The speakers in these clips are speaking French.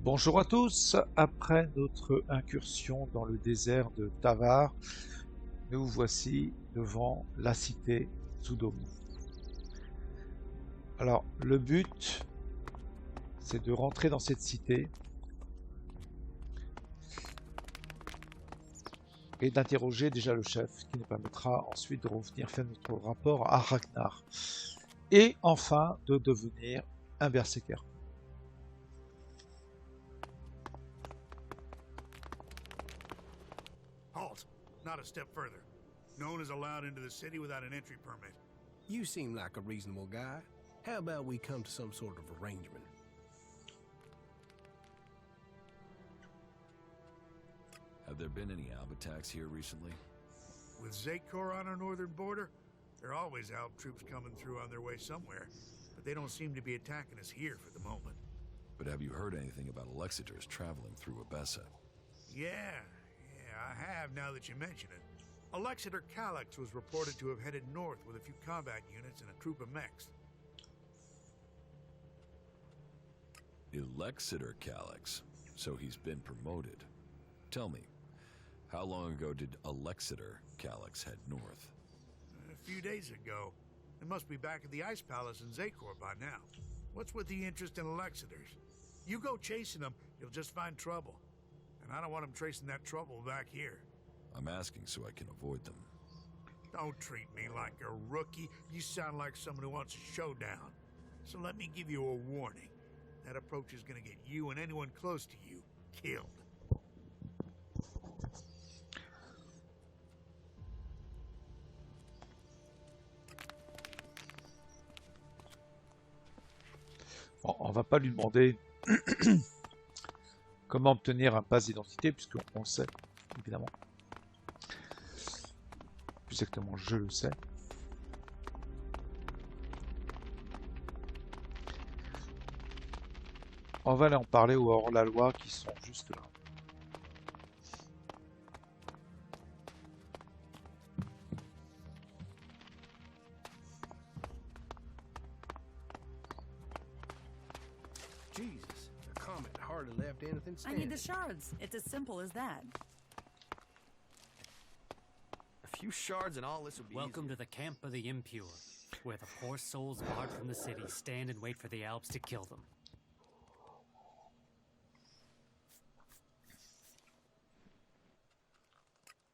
Bonjour à tous, après notre incursion dans le désert de Tavar, nous voici devant la cité Zudom. Alors, le but, c'est de rentrer dans cette cité et d'interroger déjà le chef, qui nous permettra ensuite de revenir faire notre rapport à Ragnar. Et enfin, de devenir un berserker. Halt! Not a step further. No one is allowed into the city without an entry permit. You seem like a reasonable guy. How about we come to some sort of arrangement? Have there been any Alb attacks here recently? With Zakor on our northern border, there are always Alb troops coming through on their way somewhere, but they don't seem to be attacking us here for the moment. But have you heard anything about Alexiters traveling through Abessa? Yeah, I have now that you mention it. Alexiter Calyx was reported to have headed north with a few combat units and a troop of mechs. Alexiter Calyx. So he's been promoted. Tell me, how long ago did Alexiter Calyx head north? A few days ago. They must be back at the Ice Palace in Zakor by now. What's with the interest in Alexiters? You go chasing them, you'll just find trouble. And I don't want them tracing that trouble back here. I'm asking so I can avoid them. Don't treat me like a rookie. You sound like someone who wants a showdown. So let me give you a warning. That approach is gonna get you and anyone close to you killed. Bon, on va pas lui demander comment obtenir un pass d'identité, puisqu'on le sait, évidemment. Plus exactement, je le sais. On va aller en parler aux hors-la-loi qui sont juste là. Jesus, the comet hardly left anything I standing. need the shards. It's as simple as that. A few shards and all this will be Welcome to the camp of the impure, where the poor souls barred from the city stand and wait for the Alps to kill them.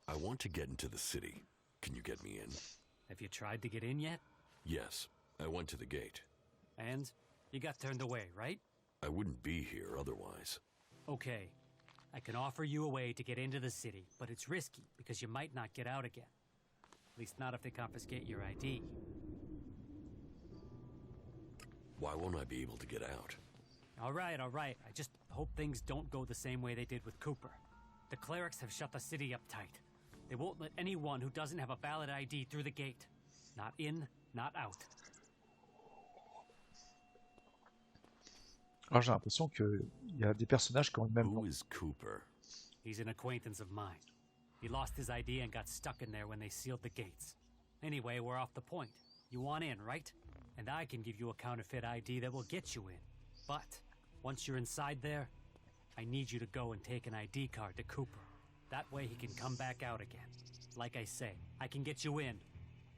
I want to get into the city. Can you get me in? Have you tried to get in yet? Yes, I went to the gate. And you got turned away, right? I wouldn't be here otherwise. Okay. I can offer you a way to get into the city, but it's risky because you might not get out again. At least not if they confiscate your ID. Why won't I be able to get out? All right. I just hope things don't go the same way they did with Cooper. The clerics have shut the city up tight. They won't let anyone who doesn't have a valid ID through the gate. Not in, not out. Alors j'ai l'impression qu'il y a des personnages qui ont le même nom. Who is Cooper? He's an acquaintance of mine. He lost his ID and got stuck in there when they sealed the gates. Anyway, we're off the point. You want in, right? And I can give you a counterfeit ID that will get you in. But once you're inside there, I need you to go and take an ID card to Cooper. That way he can come back out again. Like I say, I can get you in,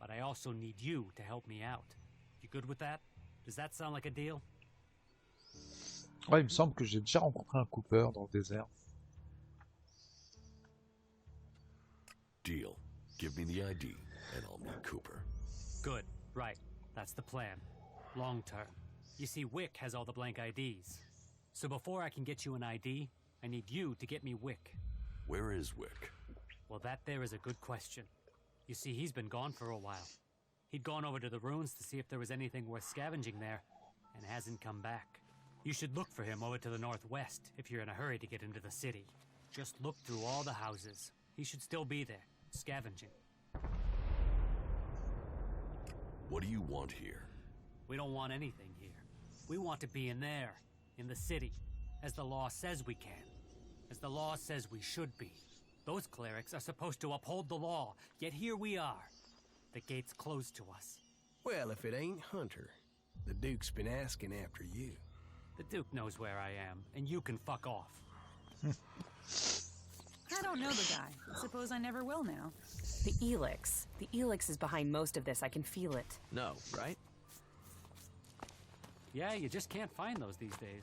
but I also need you to help me out. You good with that? Does that sound like a deal? Ouais, il me semble que j'ai déjà rencontré un Cooper dans le désert. Deal. Give me the ID, and I'll meet Cooper. Good, right. That's the plan. Long term. You see, Wick has all the blank IDs. So before I can get you an ID, I need you to get me Wick. Where is Wick? Well, that there is a good question. You see, he's been gone for a while. He'd gone over to the ruins to see if there was anything worth scavenging there, and hasn't come back. You should look for him over to the northwest if you're in a hurry to get into the city. Just look through all the houses. He should still be there, scavenging. What do you want here? We don't want anything here. We want to be in there, in the city, as the law says we can. As the law says we should be. Those clerics are supposed to uphold the law, yet here we are. The gate's closed to us. Well, if it ain't Hunter, the Duke's been asking after you. The Duke knows where I am, and you can fuck off. I don't know the guy. Suppose I never will now. The Elex. The Elex is behind most of this. I can feel it. No, right? Yeah, you just can't find those these days.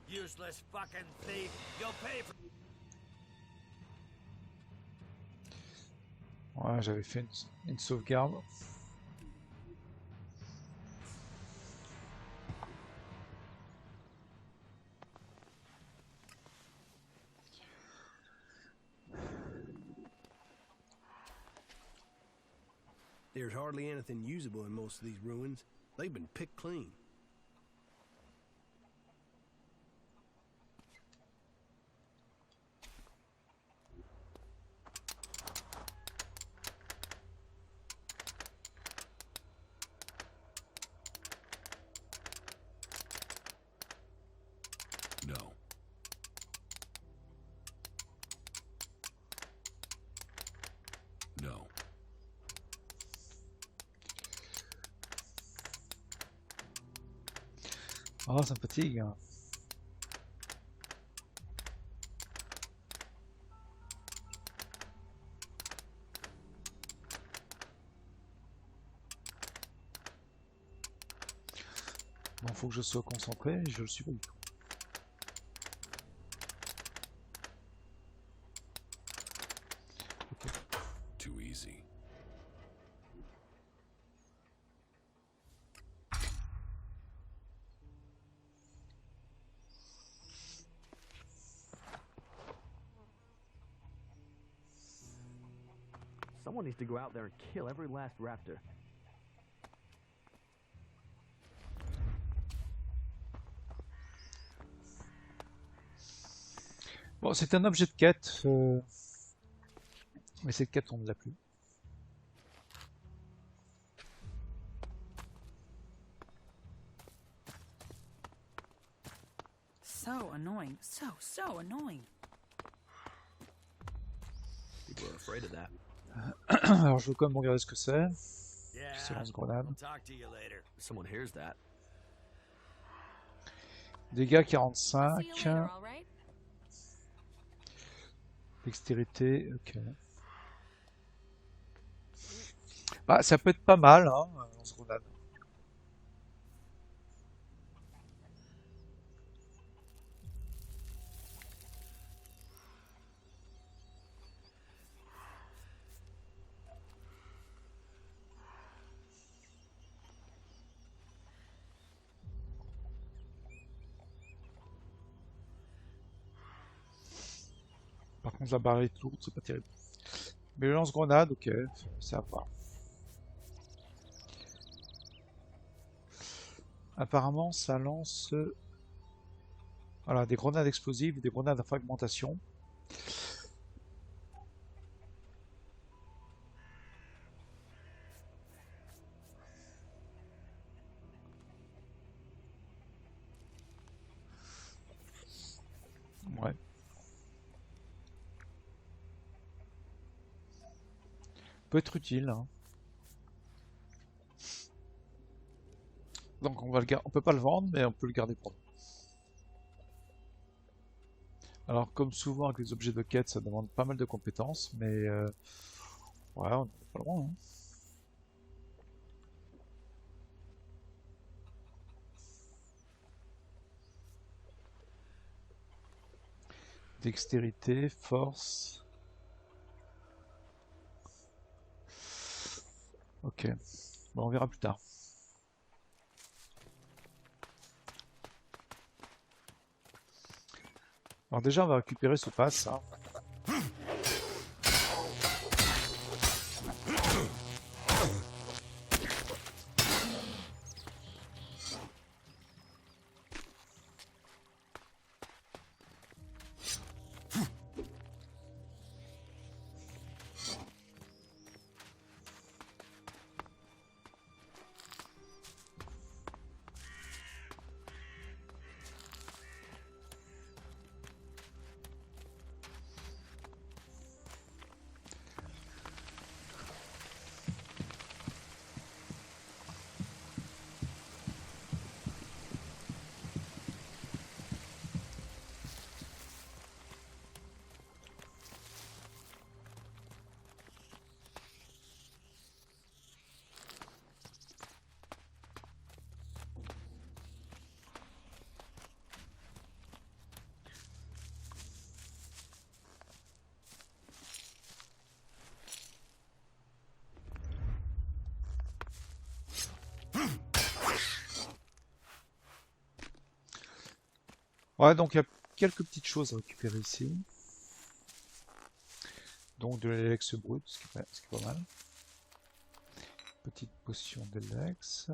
Useless fucking thief. You'll pay for... Ouais, j'avais fait une sauvegarde. There's hardly anything usable in most of these ruins. They've been picked clean. No. No. Oh, ça me fatigue. Hein. Bon, faut que je sois concentré, je le suis pas du tout. Too easy. Someone needs to go out there and kill every last raptor. Bon, c'est un objet de quête, mais cette quête on ne l'a plus. So annoying. So annoying. People are afraid of that. Alors je veux quand même regarder ce que c'est. Yeah. C'est lance-grenade. I'll talk to you later. Someone hears that. Dégâts See you 45. later, all right? Dextérité, ok. Bah, ça peut être pas mal, hein, lance-grenade. Par contre, la barre est lourde, c'est pas terrible. Mais le lance-grenade, ok, ça va. Apparemment, ça lance voilà, des grenades explosives, des grenades à fragmentation. Ouais. Peut être utile. Hein. Donc on va on peut pas le vendre, mais on peut le garder pour nous. Alors comme souvent avec les objets de quête, ça demande pas mal de compétences, mais ouais, on n'est pas loin. Hein. Dextérité, force. Ok, bon, on verra plus tard. Alors déjà, on va récupérer ce pass. Hein. Ouais, donc il y a quelques petites choses à récupérer ici. Donc de l'Elex brut, ce qui est pas mal. Petite potion d'Elex.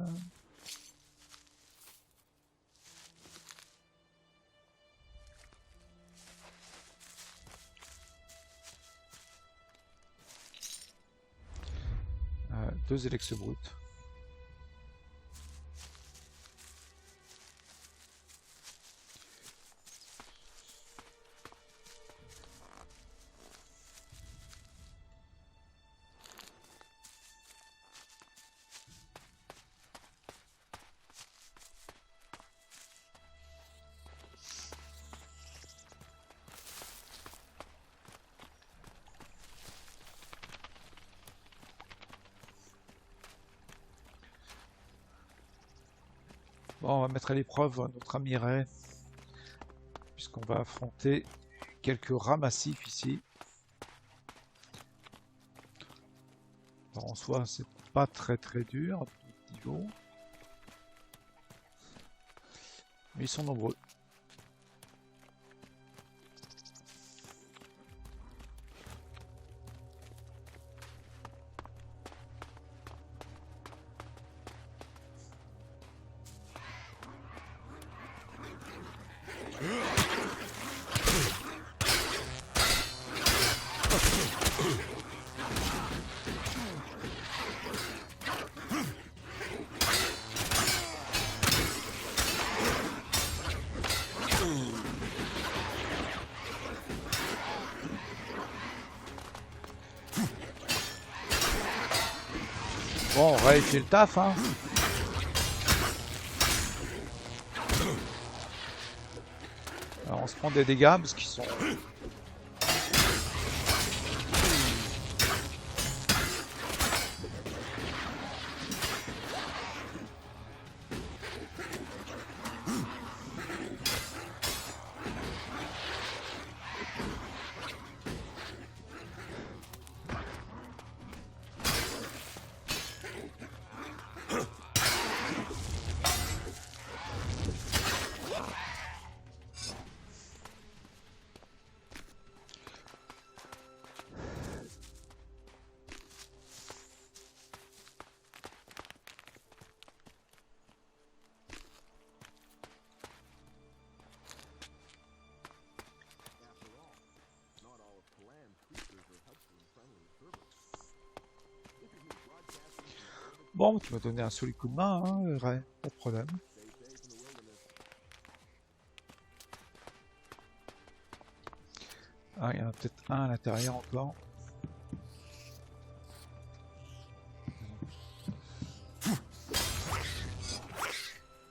Deux Elex bruts. Bon, on va mettre à l'épreuve notre ami Ray, puisqu'on va affronter quelques rats massifs ici. Alors, en soi, c'est pas très dur à tout niveau, mais ils sont nombreux. Bon, Ray fait le taf, hein. Alors, on se prend des dégâts parce qu'ils sont... Bon, tu m'as donné un solide coup de main, hein, Ray, pas de problème. Ah, il y en a peut-être un à l'intérieur encore.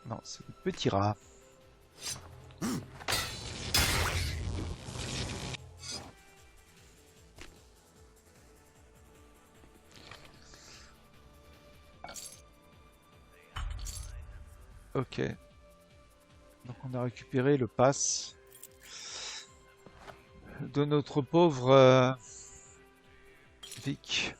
Non, c'est le petit rat. Ok. Donc on a récupéré le pass de notre pauvre Vic.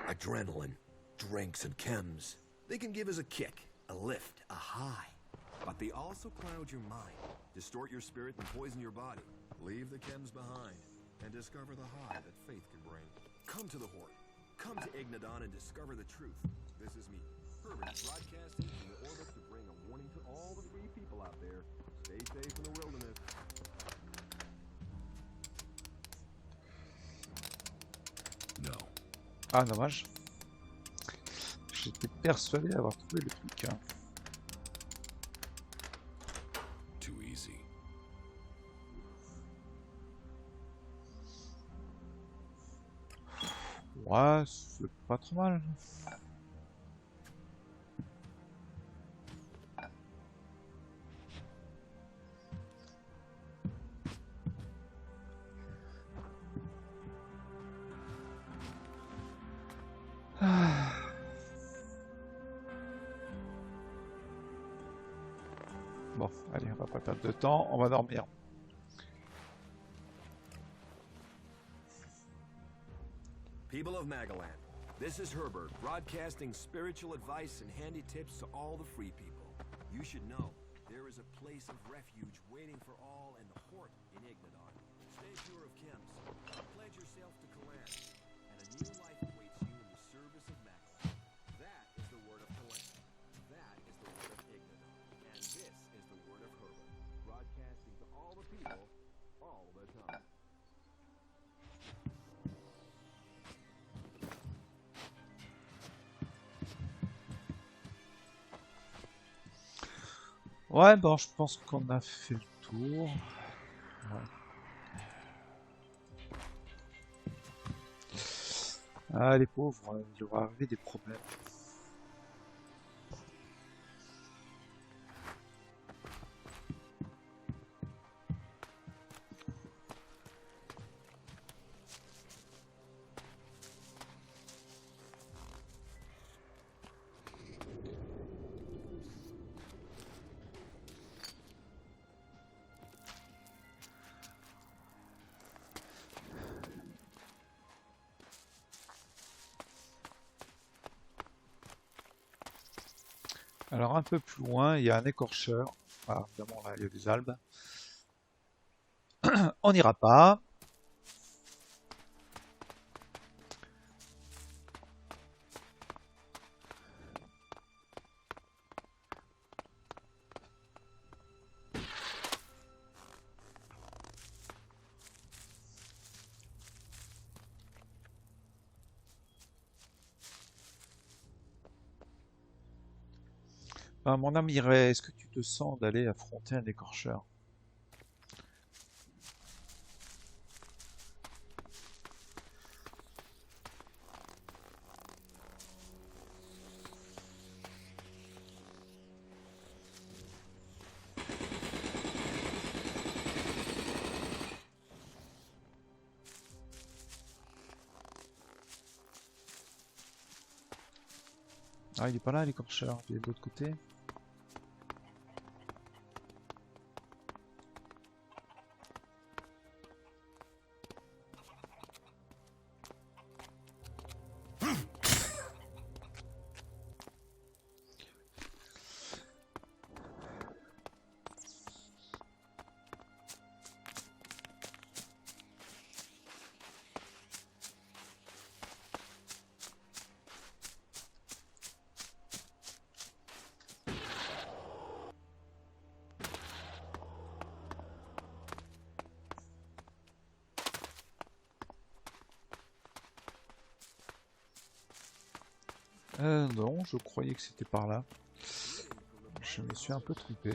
Adrenaline, drinks, and chems. They can give us a kick, a lift, a high. But they also cloud your mind, distort your spirit, and poison your body. Leave the chems behind, and discover the high that faith can bring. Come to the Horde. Come to Ignadon and discover the truth. This is me, Herman, broadcasting from the orbit to bring a warning to all the free people out there. Stay safe in the wilderness. No. Ah, dommage. J'étais persuadé d'avoir trouvé le truc. Hein. Too easy. Ouais, c'est pas trop mal. Bon, allez, on va pas perdre de temps, on va dormir. Magaland. This is Herbert, broadcasting spiritual advice and handy tips to all the free people. You should know, there is a place of refuge waiting for all in the Hort in Ignadon. Stay pure of chems, pledge yourself to Kalan, and a new life awaits you in the service of Magaland. That is the word of Kalan. That is the word of Ignadon. And this is the word of Herbert, broadcasting to all the people, all the time. Ouais, bon, je pense qu'on a fait le tour. Ouais. Ah, les pauvres, il leur arrivé des problèmes. Alors un peu plus loin, il y a un écorcheur. Ah, évidemment, là, il y a des albes. On n'ira pas. Ah, mon ami Ray, est-ce que tu te sens d'aller affronter un écorcheur? Ah, il est pas là l'écorcheur, il est de l'autre côté. Non, je croyais que c'était par là. Je me suis un peu trompé.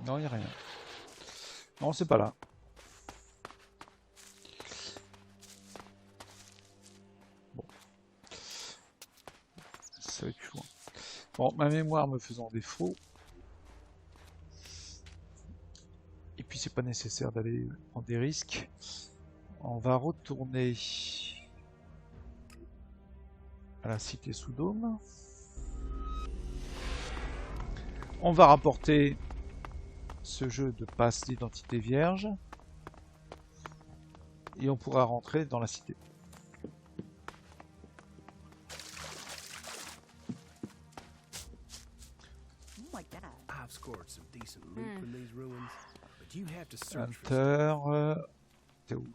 Non, il n'y a rien. Non, c'est pas là. Bon. Ça va être plus loin. Bon, ma mémoire me faisant défaut. Et puis c'est pas nécessaire d'aller prendre des risques. On va retourner à la cité sous dôme. On va rapporter ce jeu de passe d'identité vierge. Et on pourra rentrer dans la cité. I've scored some decent loot from these ruins, but you have to search for Hunter, t'es où?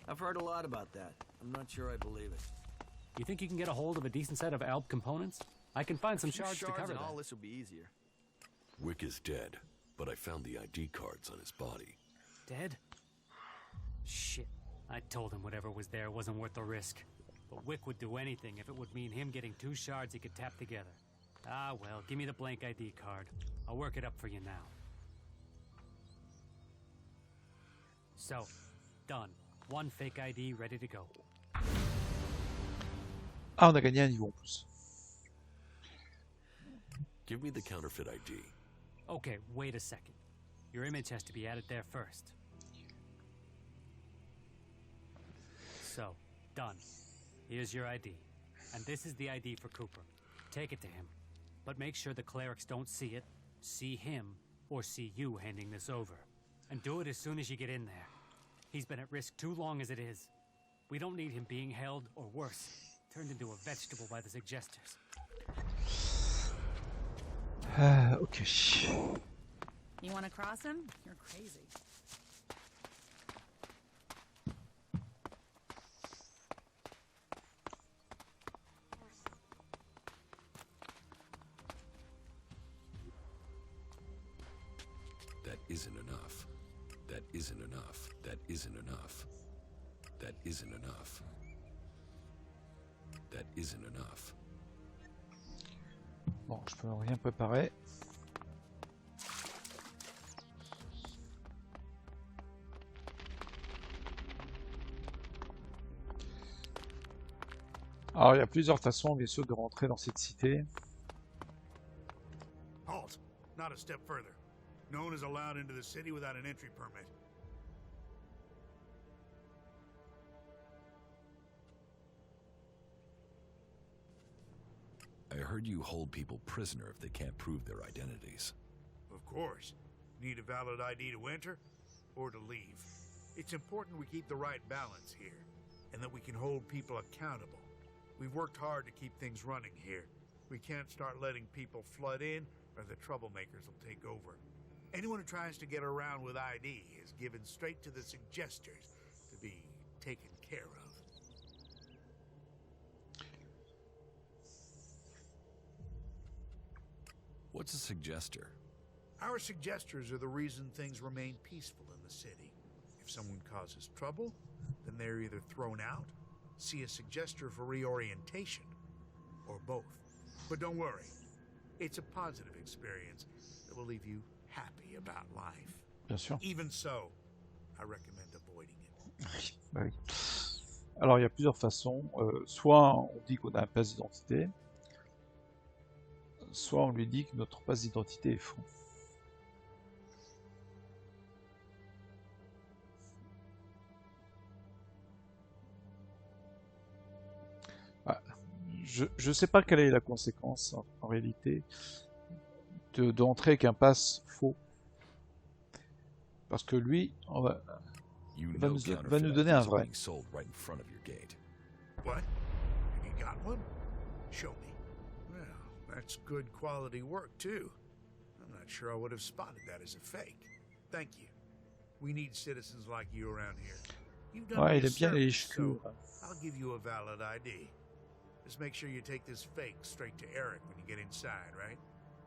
I've heard a lot about that. I'm not sure I believe it. You think you can get a hold of a decent set of Alb components? I can find some shards to cover and that. all this will be easier. Wick is dead, but I found the ID cards on his body. Dead? Shit. I told him whatever was there wasn't worth the risk. But Wick would do anything if it would mean him getting two shards he could tap together. Ah, well, give me the blank ID card. I'll work it up for you now. So, done. One fake ID ready to go. Ah, on a gagné un niveau en plus. Give me the counterfeit ID. Okay, wait a second. Your image has to be added there first. So, done. Here's your ID. And this is the ID for Cooper. Take it to him. But make sure the clerics don't see it, see him, or see you handing this over. And do it as soon as you get in there. He's been at risk too long as it is. We don't need him being held, or worse, turned into a vegetable by the suggesters. Ok. You want to cross him? You're crazy. That isn't enough. That isn't enough. That isn't enough. That isn't enough. That isn't enough. Bon, je peux rien préparer. Alors, il y a plusieurs façons, bien sûr, de rentrer dans cette cité. Halt. Not a step further. No one is allowed into the city without an entry permit. I heard you hold people prisoner if they can't prove their identities. Of course. Need a valid ID to enter or to leave. It's important we keep the right balance here, and that we can hold people accountable. We've worked hard to keep things running here. We can't start letting people flood in, or the troublemakers will take over. Anyone who tries to get around with ID is given straight to the suggesters to be taken care of. What's a suggester? Our suggesters are the reason things remain peaceful in the city. If someone causes trouble, then they're either thrown out, see a suggester for reorientation, or both. But don't worry, it's a positive experience that will leave you happy about life. Bien sûr. Even so, I recommend avoiding it. Bah oui. Alors, il y a plusieurs façons. Soit on dit qu'on a un passe d'identité, soit on lui dit que notre passe d'identité est faux. Ah, je ne sais pas quelle est la conséquence en réalité d'entrer avec un pass faux. Parce que lui, va nous donner un vrai. What? You got one? Show me. Well, that's good quality work too. I'm not sure I would have spotted that as a fake. Thank you. We need citizens like you around here. You've done Ouais, me il a est bien les service, cheveux. so I'll give you a valid ID. Just make sure you take this fake straight to Eric when you get inside, right?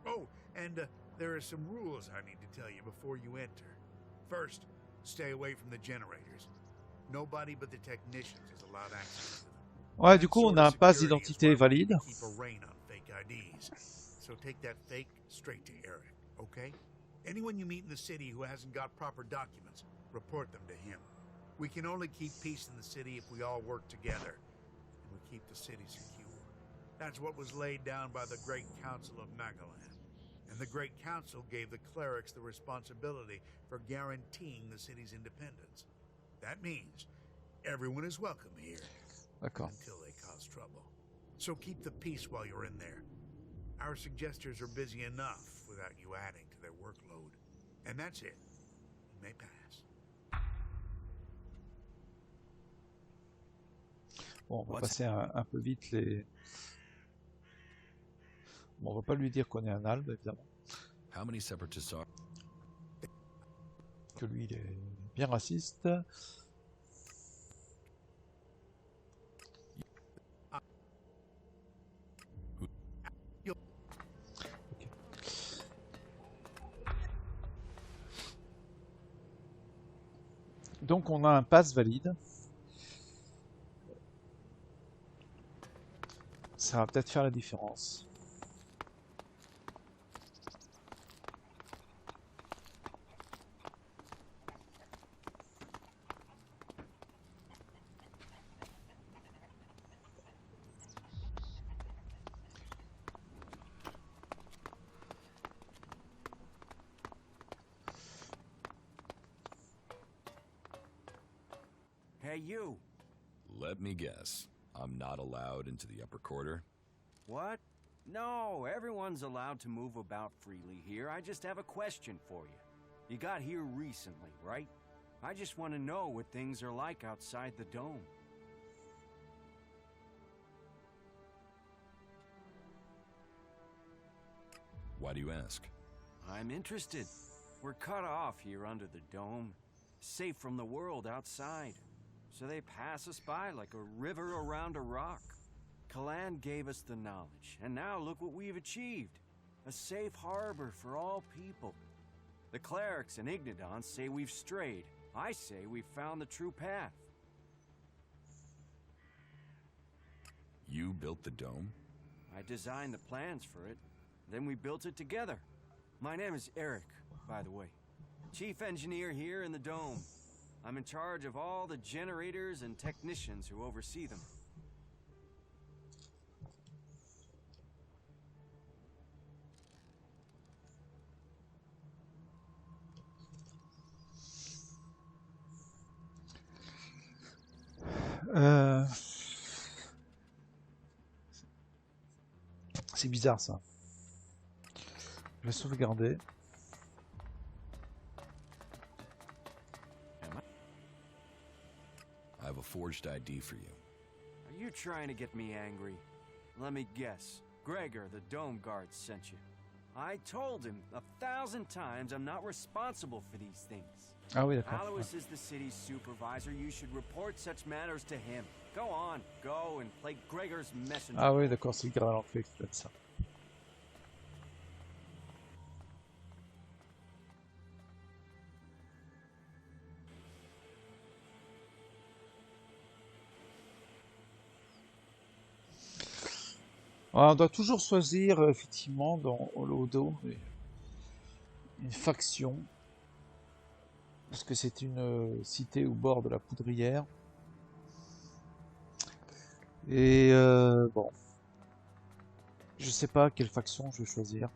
Oh, and there are some rules I need to tell you before you enter. First, stay away from the generators. Nobody but the technicians is allowed access to them. Ouais, du coup, on a un pass d'identité valide. Keep a rein on fake IDs. So take that fake straight to Eric, okay? Anyone you meet in the city who hasn't got proper documents, report them to him. We can only keep peace in the city if we all work together, and we keep the city secure. That's what was laid down by the Great Council of Magalan. And the Great Council gave the clerics the responsibility for guaranteeing the city's independence. That means everyone is welcome here. D'accord. Until they cause trouble. So keep the peace while you're in there. Our suggesters are busy enough without you adding to their workload. And that's it. You may pass. Bon, on va passer un peu vite les... Bon, on va pas lui dire qu'on est un albe, évidemment. How many separatists are... Que lui, il est bien raciste. Ok. Donc on a un pass valide. Ça va peut-être faire la différence. Hey, you. Let me guess. I'm not allowed into the upper quarter? What? No, everyone's allowed to move about freely here. I just have a question for you. You got here recently, right? I just want to know what things are like outside the dome. Why do you ask? I'm interested. We're cut off here under the dome, safe from the world outside. So they pass us by like a river around a rock. Kalan gave us the knowledge, and now look what we've achieved. A safe harbor for all people. The clerics and Ignodons say we've strayed. I say we've found the true path. You built the dome? I designed the plans for it. Then we built it together. My name is Eric, by the way. Chief engineer here in the dome. I'm in charge of all the generators and technicians who oversee them. C'est bizarre ça. Je vais sauvegarder. I have a forged ID for you. Are you trying to get me angry? Let me guess. Gregor, the dome guard, sent you. I told him 1,000 times I'm not responsible for these things. Ah oui, d'accord. Alois is the city's supervisor. You should report such matters to him. Go on, go and play Gregor's messenger. Ah oui, d'accord, c'est le gars à l'entrée qui fait ça. Alors, on doit toujours choisir effectivement dans le dos une faction parce que c'est une cité au bord de la poudrière et bon, je sais pas quelle faction je vais choisir.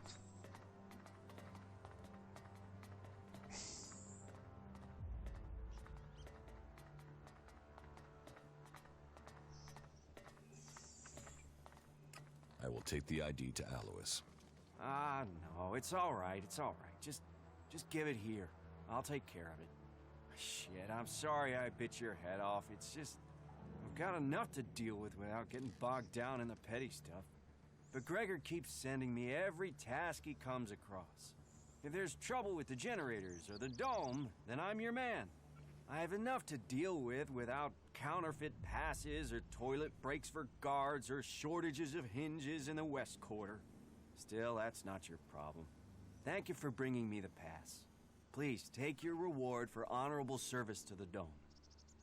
I will take the ID to Alois. Ah, no, it's all right. It's all right. Just give it here. I'll take care of it. Shit, I'm sorry I bit your head off. It's just I've got enough to deal with without getting bogged down in the petty stuff. But Gregor keeps sending me every task he comes across. If there's trouble with the generators or the dome, then I'm your man. I have enough to deal with without counterfeit passes or toilet breaks for guards or shortages of hinges in the West Quarter. Still, that's not your problem. Thank you for bringing me the pass. Please take your reward for honorable service to the dome.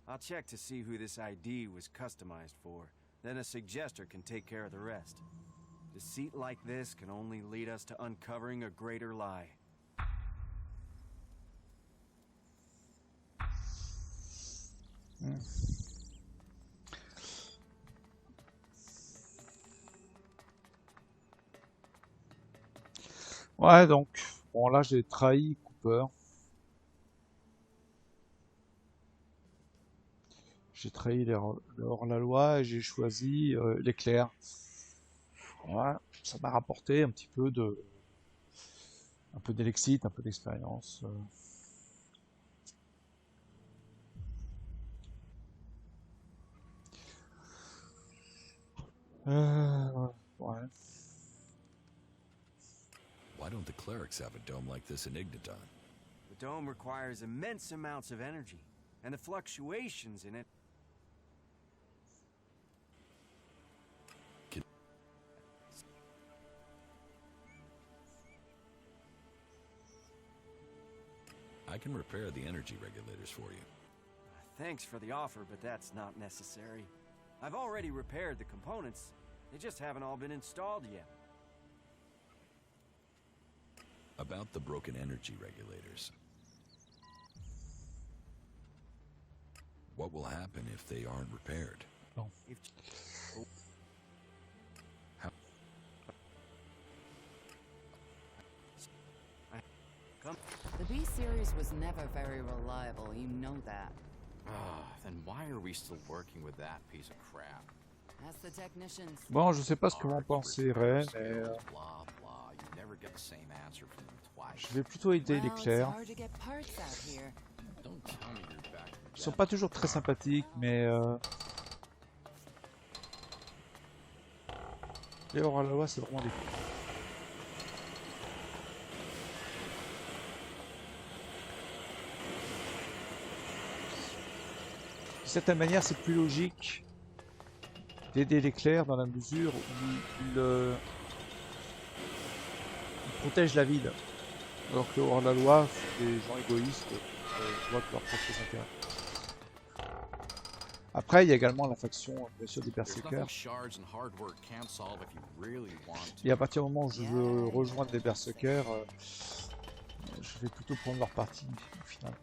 I'll check to see who this ID was customized for. Then a suggester can take care of the rest. Deceit like this can only lead us to uncovering a greater lie. Ouais, donc bon, là j'ai trahi Cooper. J'ai trahi les hors-la-loi et j'ai choisi l'éclair. Ouais, ça m'a rapporté un petit peu d'élexite, un peu d'expérience. Ouais. Why don't the clerics have a dome like this in Ignodon? The dome requires immense amounts of energy, and the fluctuations in it. I can repair the energy regulators for you. Thanks for the offer, but that's not necessary. I've already repaired the components. They just haven't all been installed yet. About the broken energy regulators. What will happen if they aren't repaired? If... How? The B series was never very reliable, you know that. Then why are we still working with that piece of crap? Ask the technicians. Bon, je sais pas ce que vous en pensez, mais Blah blah. You never get the same answer from them twice. je vais plutôt aider les Well, it's clercs. hard to get parts out here. Don't tell me you're back from Ils sont pas toujours très sympathiques, mais les hors-la-loi, c'est vraiment des cons. D'une certaine manière, c'est plus logique d'aider les clercs dans la mesure où ils protègent la ville. Alors que hors-la-loi, c'est des gens égoïstes qui voient que leurs propres intérêts. Après, il y a également la faction, bien sûr, des berserkers. Et à partir du moment où je veux rejoindre les berserkers, je vais plutôt prendre leur parti au final.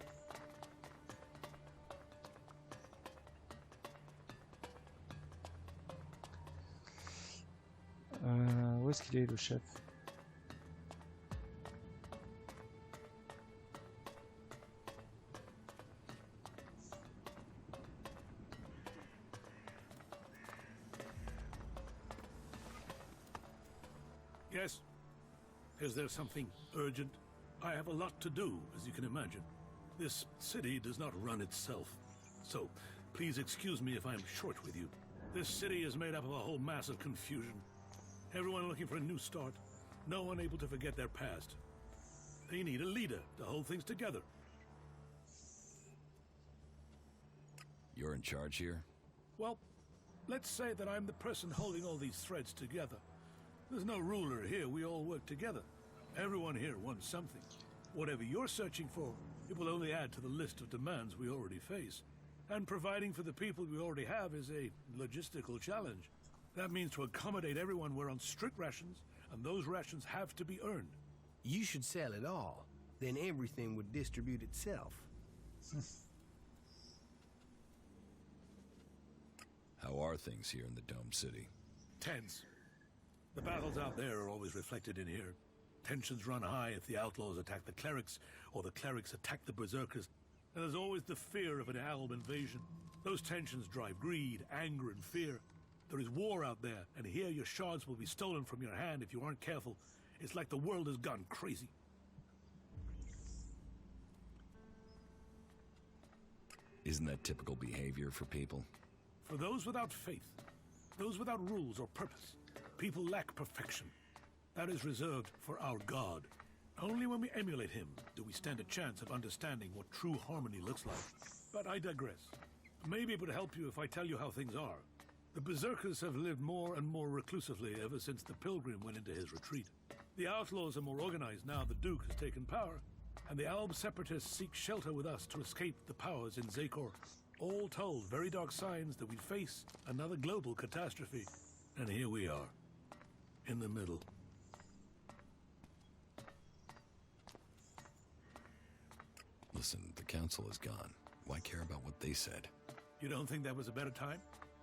Où est-ce qu'il est, le chef? Yes? Is there something urgent? I have a lot to do, as you can imagine. This city does not run itself. So, please excuse me if I'm short with you. This city is made up of a whole mass of confusion. Everyone looking for a new start. No one able to forget their past. They need a leader to hold things together. You're in charge here? Well, let's say that I'm the person holding all these threads together. There's no ruler here, we all work together. Everyone here wants something. Whatever you're searching for, it will only add to the list of demands we already face. And providing for the people we already have is a logistical challenge. That means to accommodate everyone we're on strict rations, and those rations have to be earned. You should sell it all. Then everything would distribute itself. How are things here in the Dome City? Tense. The battles out there are always reflected in here. Tensions run high if the outlaws attack the clerics, or the clerics attack the berserkers. And there's always the fear of an alb invasion. Those tensions drive greed, anger, and fear. There is war out there, and here your shards will be stolen from your hand if you aren't careful. It's like the world has gone crazy. Isn't that typical behavior for people? For those without faith, those without rules or purpose, people lack perfection. That is reserved for our God. Only when we emulate him do we stand a chance of understanding what true harmony looks like. But I digress. Maybe it would help you if I tell you how things are. The berserkers have lived more and more reclusively ever since the pilgrim went into his retreat. The outlaws are more organized now the Duke has taken power, and the Alb separatists seek shelter with us to escape the powers in Zakor. All told, very dark signs that we face another global catastrophe. And here we are, in the middle. Listen, the council is gone. Why care about what they said? You don't think that was a better time?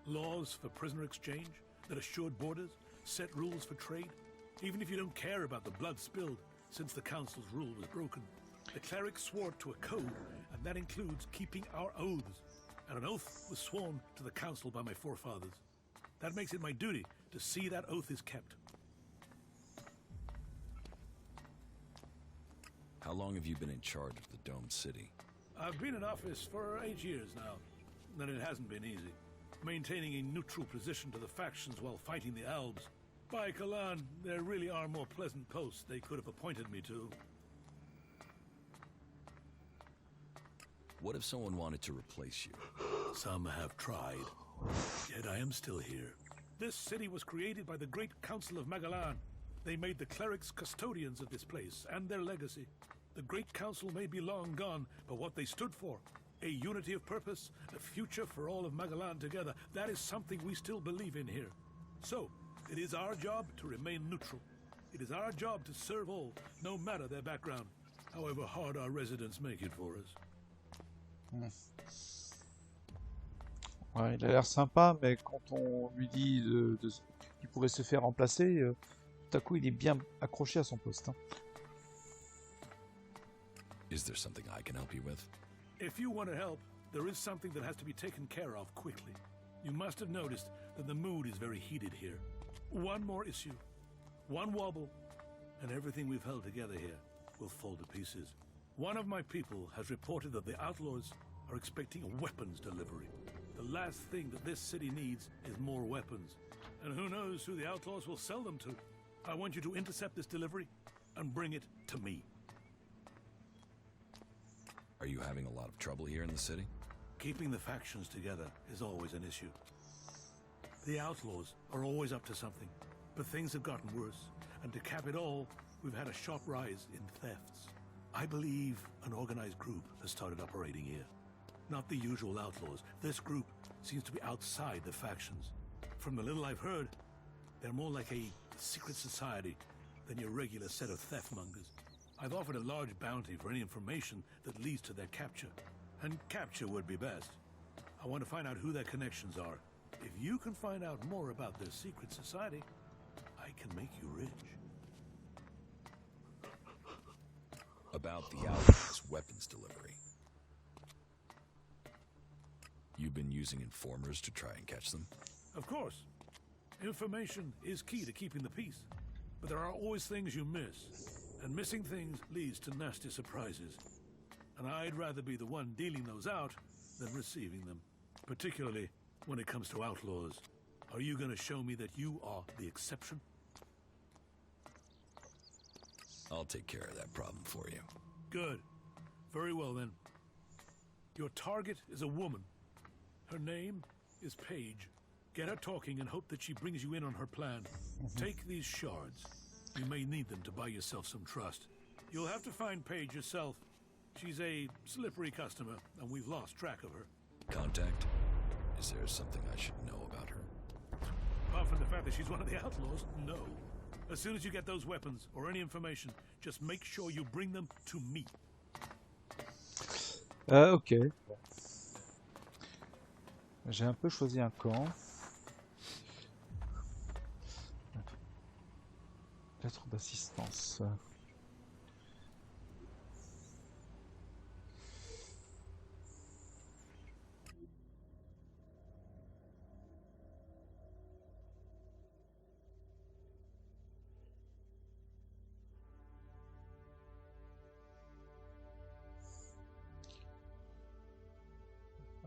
Laws for prisoner exchange that assured borders, set rules for trade? Even if you don't care about the blood spilled since the council's rule was broken, the clerics swore to a code, and that includes keeping our oaths. And an oath was sworn to the council by my forefathers. That makes it my duty to see that oath is kept. How long have you been in charge of the Dome City? I've been in office for 8 years now, and it hasn't been easy. Maintaining a neutral position to the factions while fighting the Albs. By Kalan, there really are more pleasant posts they could have appointed me to. What if someone wanted to replace you? Some have tried, yet I am still here. This city was created by the great Council of Magalan. They made the clerics custodians of this place and their legacy. The great council may be long gone, but what they stood for, a unity of purpose, a future for all of Magalan together, that is something we still believe in here. So, it is our job to remain neutral. It is our job to serve all, no matter their background, however hard our residents make it for us. Ouais, il a l'air sympa, mais quand on lui dit qu'il pourrait se faire remplacer, tout à coup il est bien accroché à son poste. Hein. Is there something I can help you with? If you want to help, there is something that has to be taken care of quickly. You must have noticed that the mood is very heated here. One more issue, one wobble, and everything we've held together here will fall to pieces. One of my people has reported that the outlaws are expecting a weapons delivery. The last thing that this city needs is more weapons. And who knows who the outlaws will sell them to. I want you to intercept this delivery and bring it to me. Are you having a lot of trouble here in the city? Keeping the factions together is always an issue. The outlaws are always up to something, but things have gotten worse, and to cap it all, we've had a sharp rise in thefts. I believe an organized group has started operating here. Not the usual outlaws. This group seems to be outside the factions. From the little I've heard, they're more like a secret society than your regular set of theft mongers. I've offered a large bounty for any information that leads to their capture. And capture would be best. I want to find out who their connections are. If you can find out more about their secret society, I can make you rich. About the outlaws' weapons delivery. You've been using informers to try and catch them? Of course. Information is key to keeping the peace. But there are always things you miss. And missing things leads to nasty surprises. And I'd rather be the one dealing those out than receiving them. Particularly when it comes to outlaws. Are you going to show me that you are the exception? I'll take care of that problem for you. Good. Very well then. Your target is a woman. Her name is Paige. Get her talking and hope that she brings you in on her plan. Take these shards. You may need them to buy yourself some trust. You'll have to find Paige yourself. She's a slippery customer, and we've lost track of her. Contact? Is there something I should know about her? Apart from the fact that she's one of the outlaws, no. As soon as you get those weapons, or any information, just make sure you bring them to me. Ok. J'ai un peu choisi un camp. Lettre d'assistance.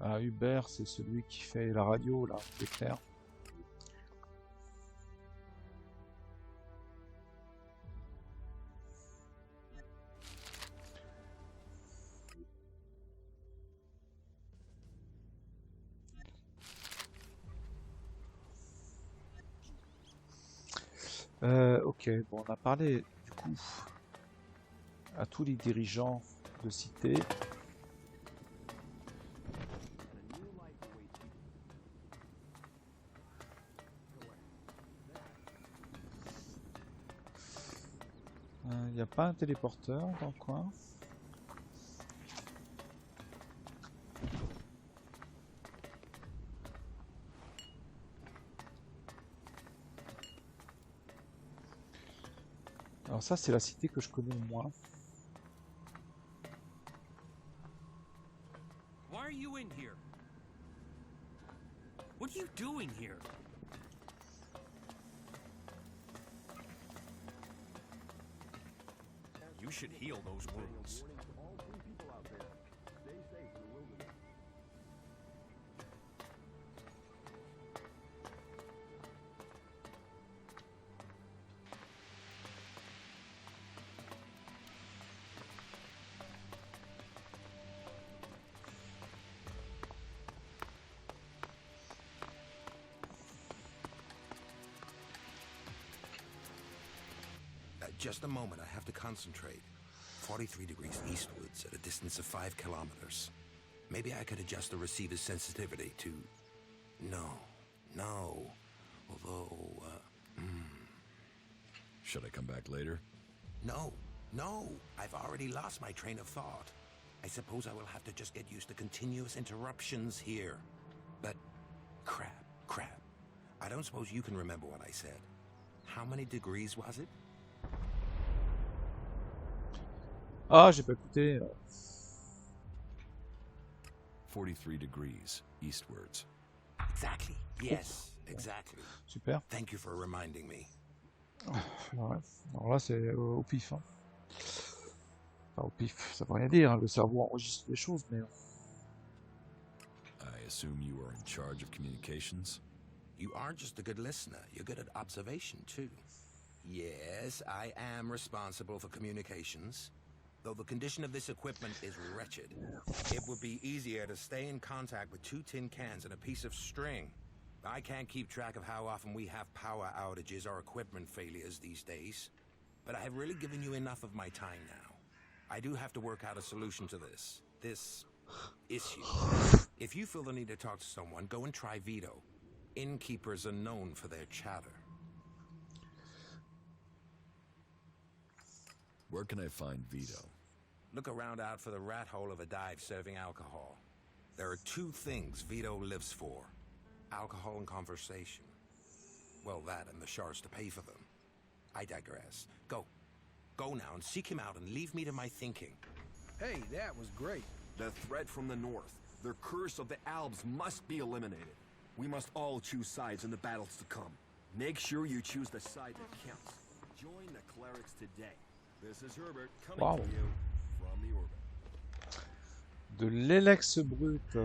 Ah, Hubert, c'est celui qui fait la radio, là, c'est clair. Ok, bon, on a parlé du coup à tous les dirigeants de cité. Il n'y a pas un téléporteur dans le coin. Alors ça, c'est la cité que je connais le moins. Why are you in here? What are you doing here? You should heal those wounds. Just a moment, I have to concentrate. 43 degrees eastwards at a distance of 5 kilometers. Maybe I could adjust the receiver's sensitivity to... No. Although, Should I come back later? No. I've already lost my train of thought. I suppose I will have to just get used to continuous interruptions here. But, crap. I don't suppose you can remember what I said. How many degrees was it? Ah, j'ai pas écouté. 43 degrees eastwards. Exactly. Yes. Exactly. Super. Thank you for reminding me. Ouais. Alors là, c'est au pif. Hein. Enfin, au pif, ça veut rien dire. Hein. Le cerveau enregistre des choses, mais... I assume you are in charge of communications? You aren't just a good listener, you're good at observation, too. Yes, I am responsible for communications. Though the condition of this equipment is wretched, it would be easier to stay in contact with 2 tin cans and a piece of string. I can't keep track of how often we have power outages or equipment failures these days. But I have really given you enough of my time now. I do have to work out a solution to this issue. If you feel the need to talk to someone, go and try Vito. Innkeepers are known for their chatter. Where can I find Vito? Look around out for the rat hole of a dive serving alcohol. There are 2 things Vito lives for. Alcohol and conversation. Well, that and the shards to pay for them. I digress. Go. Go now and seek him out and leave me to my thinking. Hey, that was great. The threat from the north. The curse of the Alps must be eliminated. We must all choose sides in the battles to come. Make sure you choose the side that counts. Join the clerics today. This is Herbert coming to you from the orbit. De l'Elex brut.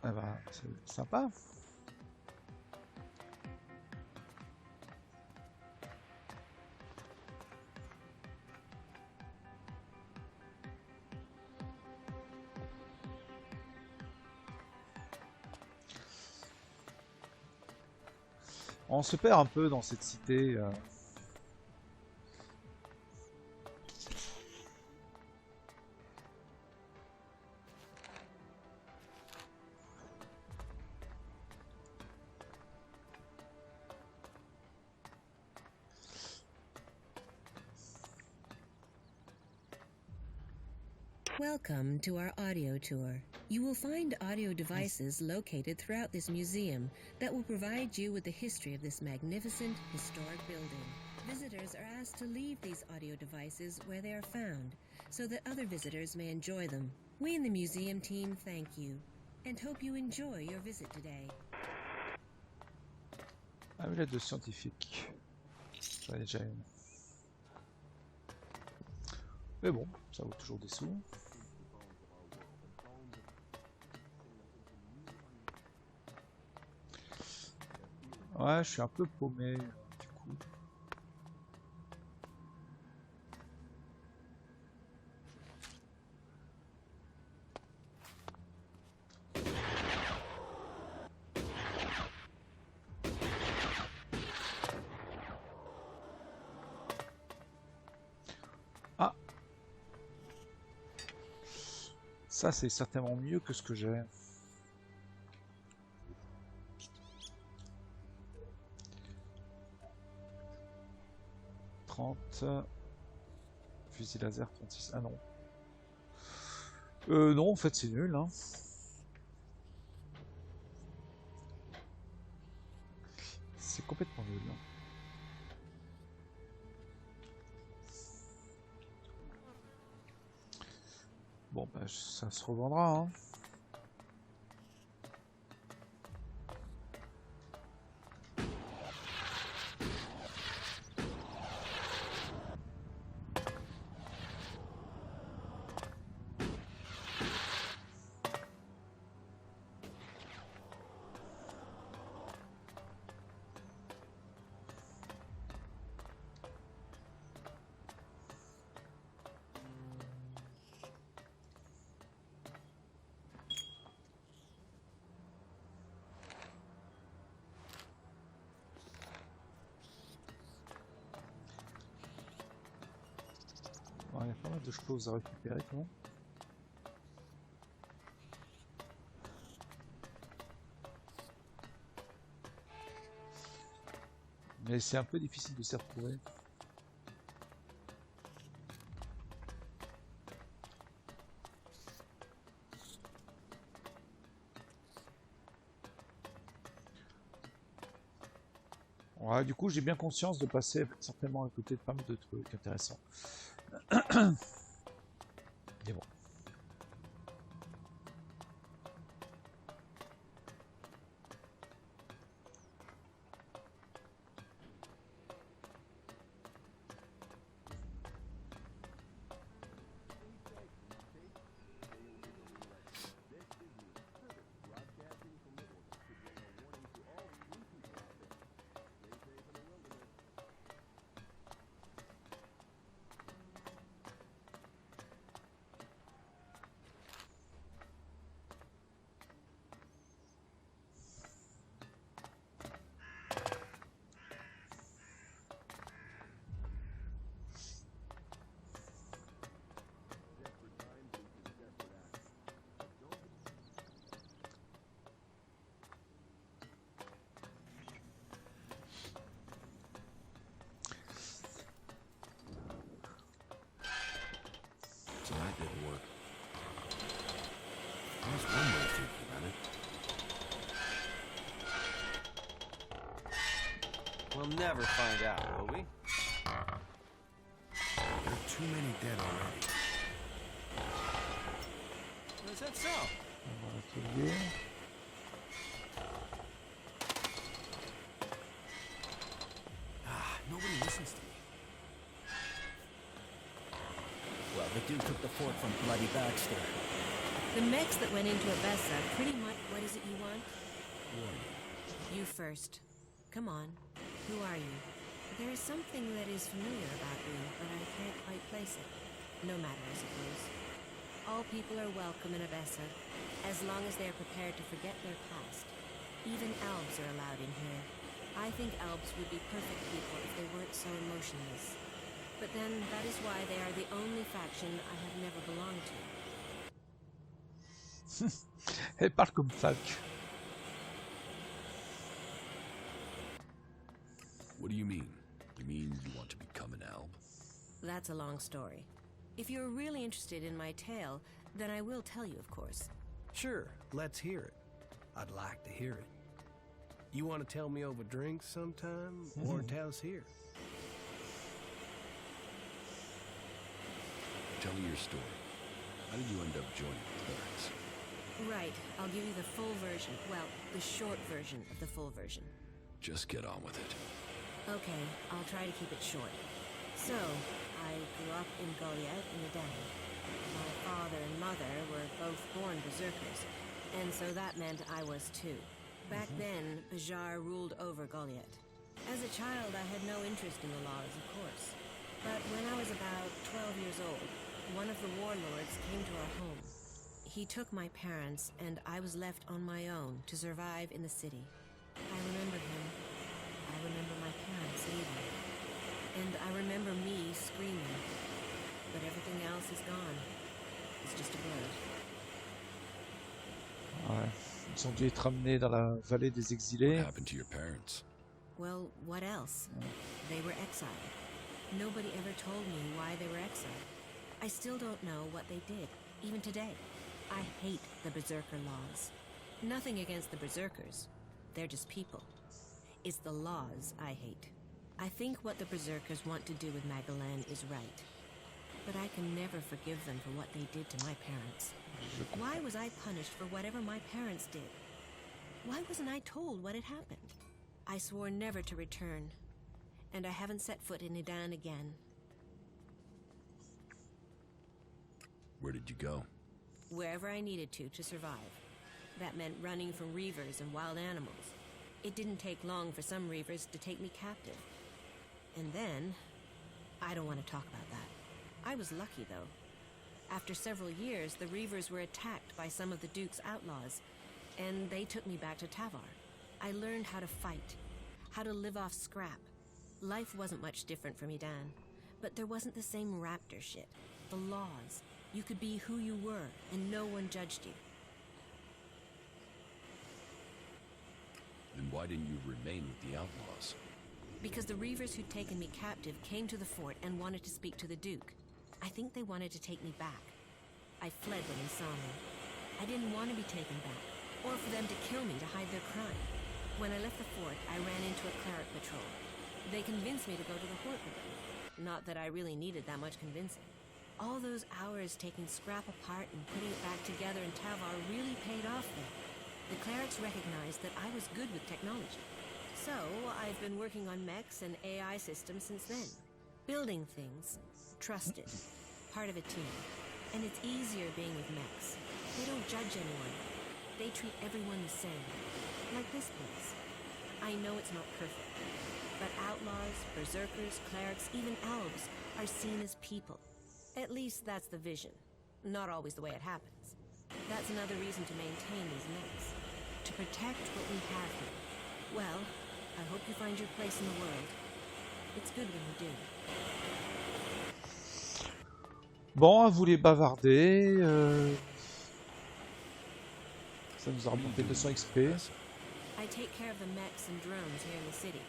Ah bah, c'est sympa. On se perd un peu dans cette cité. Welcome to our audio tour. You will find audio devices located throughout this museum that will provide you with the history of this magnificent historic building. Visitors are asked to leave these audio devices where they are found so that other visitors may enjoy them. We in the museum team thank you and hope you enjoy your visit today. Amulette de scientifique. J'en ai déjà une. Mais bon, ça vaut toujours des sous. Ouais, je suis un peu paumé, du coup. Ah! Ça, c'est certainement mieux que ce que j'ai. Fusil laser 36. Ah non. Non, en fait, c'est nul. Hein. C'est complètement nul. Hein. Bon, bah, ça se revendra. Hein. Il y a pas mal de choses à récupérer quand même. Mais c'est un peu difficile de s'y retrouver. Ouais, du coup, j'ai bien conscience de passer certainement à côté de pas mal de trucs intéressants. Mais bon. that didn't work. That's one way of thinking about it. We'll never find out, will we? There are too many dead already. Is that so? Nobody listens to me. Well, the dude took the fort from Bloody Baxter. The mechs that went into Abessa, pretty much. What is it you want? You first. Come on. Who are you? There is something that is familiar about you, but I can't quite place it. No matter, I suppose. All people are welcome in Abessa, as long as they are prepared to forget their past. Even elves are allowed in here. I think elves would be perfect people if they weren't so emotionless. But then, that is why they are the only faction I have never belonged to. Elle parle comme Falk. What do you mean? You mean you want to become an alb? That's a long story. If you're really interested in my tale, then I will tell you, of course. Sure, let's hear it. I'd like to hear it. You want to tell me over drinks sometime, or tell us here? Tell me your story. How did you end up joining the clerics? Right, I'll give you the full version. Well, the short version of the full version. Just get on with it. Okay, I'll try to keep it short. So, I grew up in Goliath in Aden. My father and mother were both born berserkers, and so that meant I was too. Back then, Bajar ruled over Goliath. As a child, I had no interest in the laws, of course. But when I was about 12 years old, one of the warlords came to our home. He took my parents, and I was left on my own to survive in the city. I remember him. I remember my parents leaving. And I remember me screaming. But everything else is gone. It's just a blur. Ouais. Ils ont dû être ramenés dans la vallée des exilés. What happened to your parents? Well, what else? They were exiled. Nobody ever told me why they were exiled. I still don't know what they did, even today. I hate the Berserker laws. Nothing against the Berserkers. They're just people. It's the laws I hate. I think what the Berserkers want to do with Magalan is right. But I can never forgive them for what they did to my parents. Why was I punished for whatever my parents did? Why wasn't I told what had happened? I swore never to return, and I haven't set foot in Idan again. Where did you go? Wherever I needed to survive. That meant running from reavers and wild animals. It didn't take long for some reavers to take me captive. And then, I don't want to talk about that. I was lucky, though. After several years, the reavers were attacked by some of the Duke's outlaws, and they took me back to Tavar. I learned how to fight, how to live off scrap. Life wasn't much different from Idan, but there wasn't the same raptor shit. The laws. You could be who you were, and no one judged you. Then why didn't you remain with the outlaws? Because the reavers who'd taken me captive came to the fort and wanted to speak to the Duke. I think they wanted to take me back. I fled when they saw me. I didn't want to be taken back, or for them to kill me to hide their crime. When I left the fort, I ran into a cleric patrol. They convinced me to go to the fort with them. Not that I really needed that much convincing. All those hours taking scrap apart and putting it back together in Tavar really paid off then. The clerics recognized that I was good with technology. So, I've been working on mechs and AI systems since then. Building things. Trusted. Part of a team. And it's easier being with mechs. They don't judge anyone. They treat everyone the same. Like this place. I know it's not perfect. But outlaws, berserkers, clerics, even elves are seen as people. At least that's the vision. Not always the way it happens. That's another reason to maintain these mechs. To protect what we have here. Well, I hope you find your place in the world. It's good when you do. Bon, elle voulait bavarder. Ça nous a remonté 200 XP. I take care of the mechs and drones here in the city,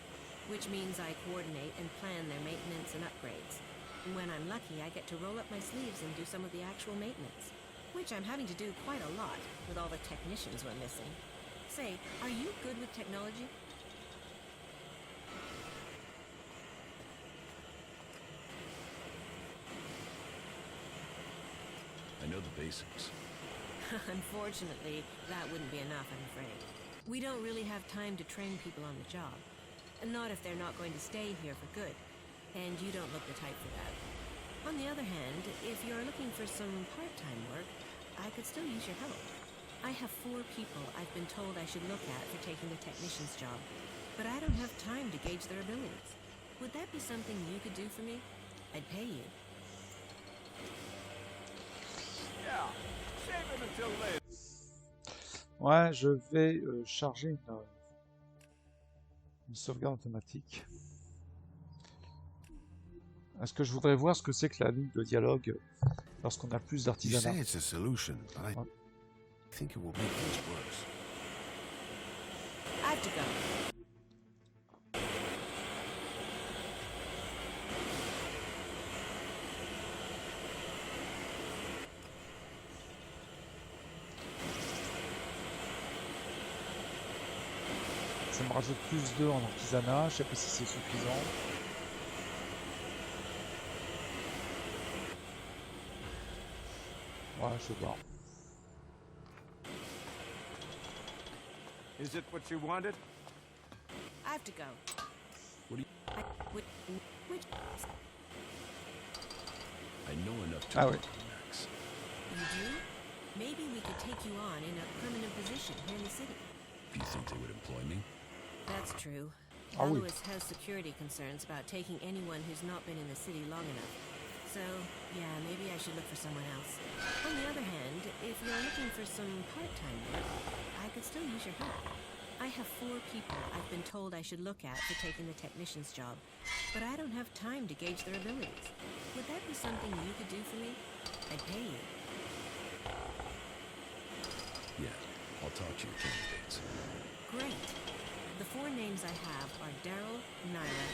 which means I coordinate and plan their maintenance and upgrades. When I'm lucky, I get to roll up my sleeves and do some of the actual maintenance, which I'm having to do quite a lot with all the technicians we're missing. Say, are you good with technology? I know the basics. Unfortunately, that wouldn't be enough, I'm afraid. We don't really have time to train people on the job. Not if they're not going to stay here for good. And you don't look the type for that. On the other hand, if you're looking for some part-time work, I could still use your help. I have 4 people I've been told I should look at for taking the technician's job, but I don't have time to gauge their abilities. Would that be something you could do for me? I'd pay you. Yeah, save it until later. Ouais, je vais charger une sauvegarde automatique. Est-ce que je voudrais voir ce que c'est que la ligne de dialogue lorsqu'on a plus d'artisanat? You say it's a solution, but I think it will make things worse. I have to go. Ça me rajoute plus 2 en artisanat, je sais pas si c'est suffisant. Ouais, je sais pas. Is it what you wanted? I have to go. What do you... I know enough to work with Max. You do? Maybe we could take you on in a permanent position here in the city. Do you think they would employ me? That's true. Ah oui. Alois has security concerns about taking anyone who's not been in the city long enough. So, yeah, maybe I should look for someone else. On the other hand, if you're looking for some part-time work, I could still use your help. I have 4 people I've been told I should look at for taking the technician's job, but I don't have time to gauge their abilities. Would that be something you could do for me? I'd pay you. Yeah, I'll talk to your candidates. Great. The 4 names I have are Daryl, Nyla,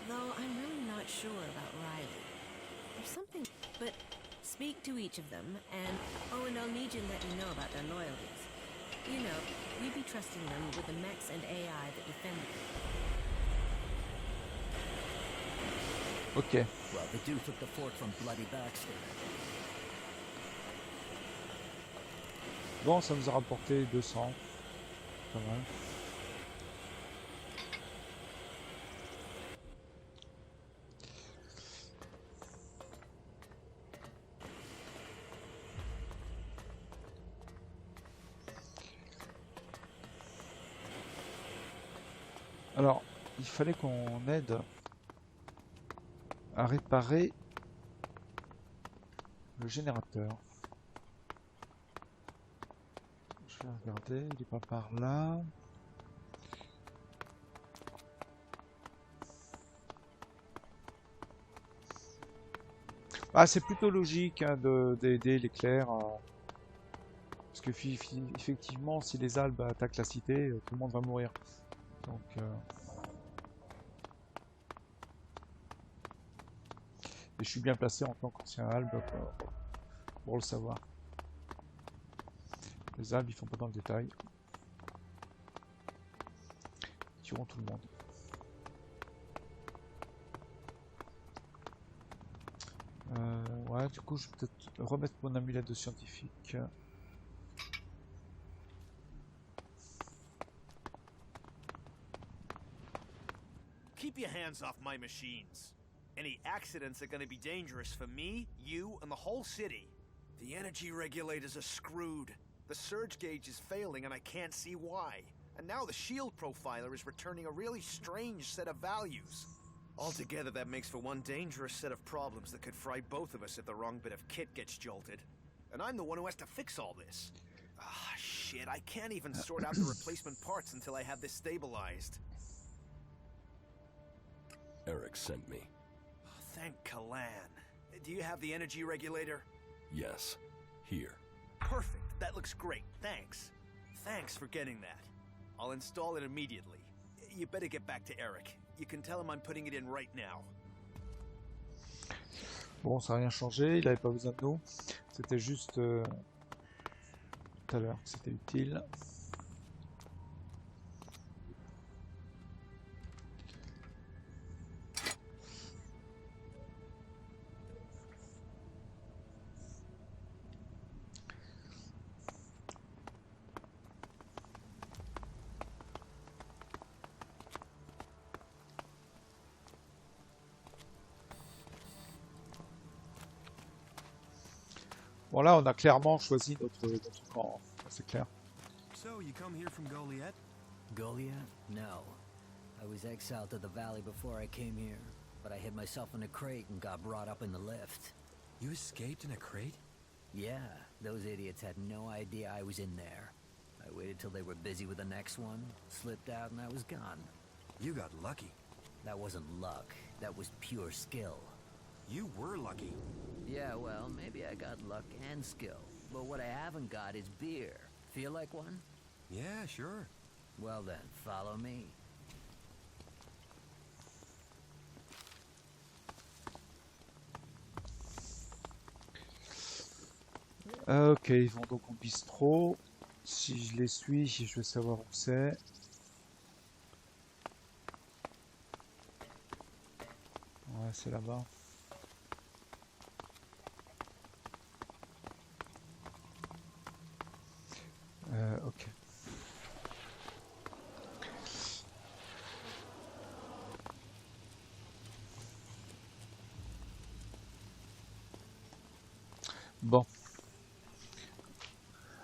though I'm really not sure about Riley. There's something, but speak to each of them, and I'll need you to let me know about their loyalties. You know, we'd be trusting them with the mechs and AI that defend them. Ok. Well, the dude took the fort from Bloody Baxter. Bon, ça nous a rapporté 200. Pas mal. Alors, il fallait qu'on aide à réparer le générateur. Je vais regarder, il n'est pas par là. Ah, c'est plutôt logique hein, d'aider les clercs. Parce que effectivement, si les albes attaquent la cité, tout le monde va mourir. Donc, et je suis bien placé en tant qu'ancien albe pour le savoir. Les albes, ils font pas dans le détail. Ils tueront tout le monde. Ouais, du coup, je vais peut-être remettre mon amulette de scientifique. Keep your hands off my machines. Any accidents are gonna be dangerous for me, you, and the whole city. The energy regulators are screwed. The surge gauge is failing and I can't see why. And now the shield profiler is returning a really strange set of values. Altogether, that makes for one dangerous set of problems that could fry both of us if the wrong bit of kit gets jolted. And I'm the one who has to fix all this. Ah, shit, I can't even sort out the replacement parts until I have this stabilized. Eric sent me. Thank Kalan. Do you have the energy regulator? Yes. Here. Perfect. That looks great. Thanks. Thanks for getting that. I'll install it immediately. You better get back to Eric. You can tell him I'm putting it in right now. Bon, ça n'a rien changé, il n'avait pas besoin de nous. C'était juste tout à l'heure que c'était utile. Bon là, on a clairement choisi notre camp, c'est clair. So, you come here from Goliath? Goliath? No. I was exiled to the valley before I came here, but I hid myself in a crate and got brought up in the lift. You escaped in a crate? Yeah, those idiots had no idea I was in there. I waited till they were busy with the next one, slipped out, and I was gone. You got lucky. That wasn't luck. That was pure skill. You were lucky. Yeah, well, maybe I got luck and skill. But what I haven't got is beer. Feel like one? Yeah, sure. Well then, follow me. Ok, ils vont donc au bistrot. Si je les suis, je vais savoir où c'est. Ouais, c'est là-bas. Ok. Bon.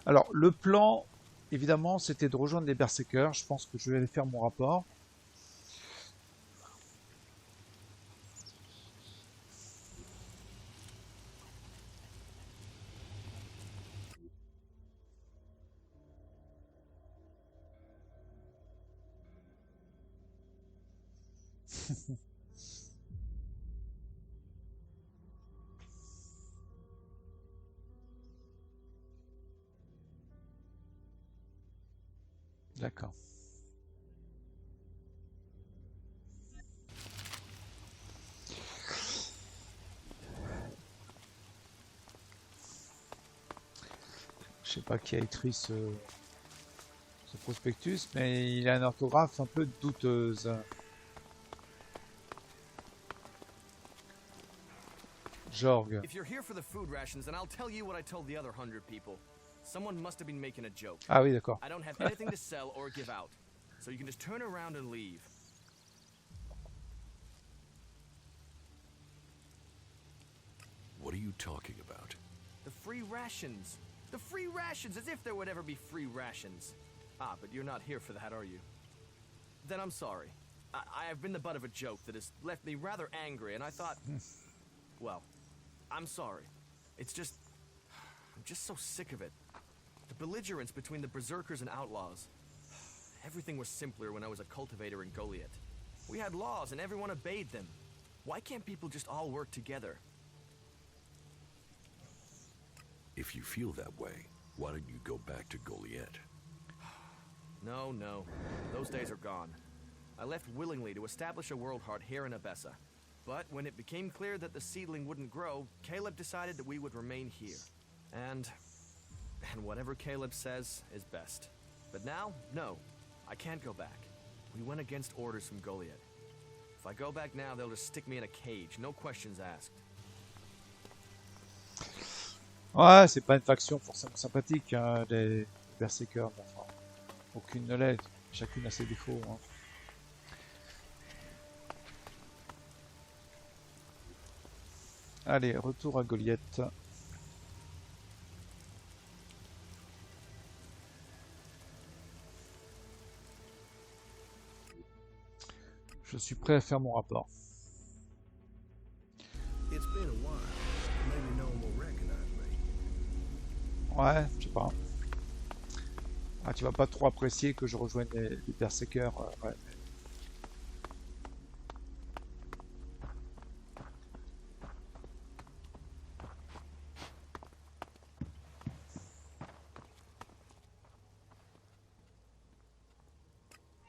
Alors, le plan, évidemment, c'était de rejoindre les berserkers. Je pense que je vais aller faire mon rapport. D'accord. Je sais pas qui a écrit ce prospectus, mais il a une orthographe un peu douteuse. Jorg. If you're here for the food rations, then I'll tell you what I told the other 100 people. Someone must have been making a joke. Ah oui, d'accord. I don't have anything to sell or give out, so you can just turn around and leave. What are you talking about? The free rations. The free rations, as if there would ever be free rations. Ah, but you're not here for that, are you? Then I'm sorry. I have been the butt of a joke that has left me rather angry, and I thought... well, I'm sorry. It's just... I'm just so sick of it. The belligerence between the berserkers and outlaws. Everything was simpler when I was a cultivator in Goliath. We had laws and everyone obeyed them. Why can't people just all work together? If you feel that way, why don't you go back to Goliath? No. Those days are gone. I left willingly to establish a world heart here in Abessa. But when it became clear that the seedling wouldn't grow, Caleb decided that we would remain here. And whatever Caleb says is best. But now, no. I can't go back. We went against orders from Goliath. If I go back now, they'll just stick me in a cage, no questions asked. Ouais, c'est pas une faction forcément sympathique, hein, les berserkers. Enfin, aucune ne l'est. Chacune a ses défauts. Hein. Allez, retour à Goliath. Je suis prêt à faire mon rapport. Ouais, je sais pas. Ah, tu vas pas trop apprécier que je rejoigne les berserkers. Ouais.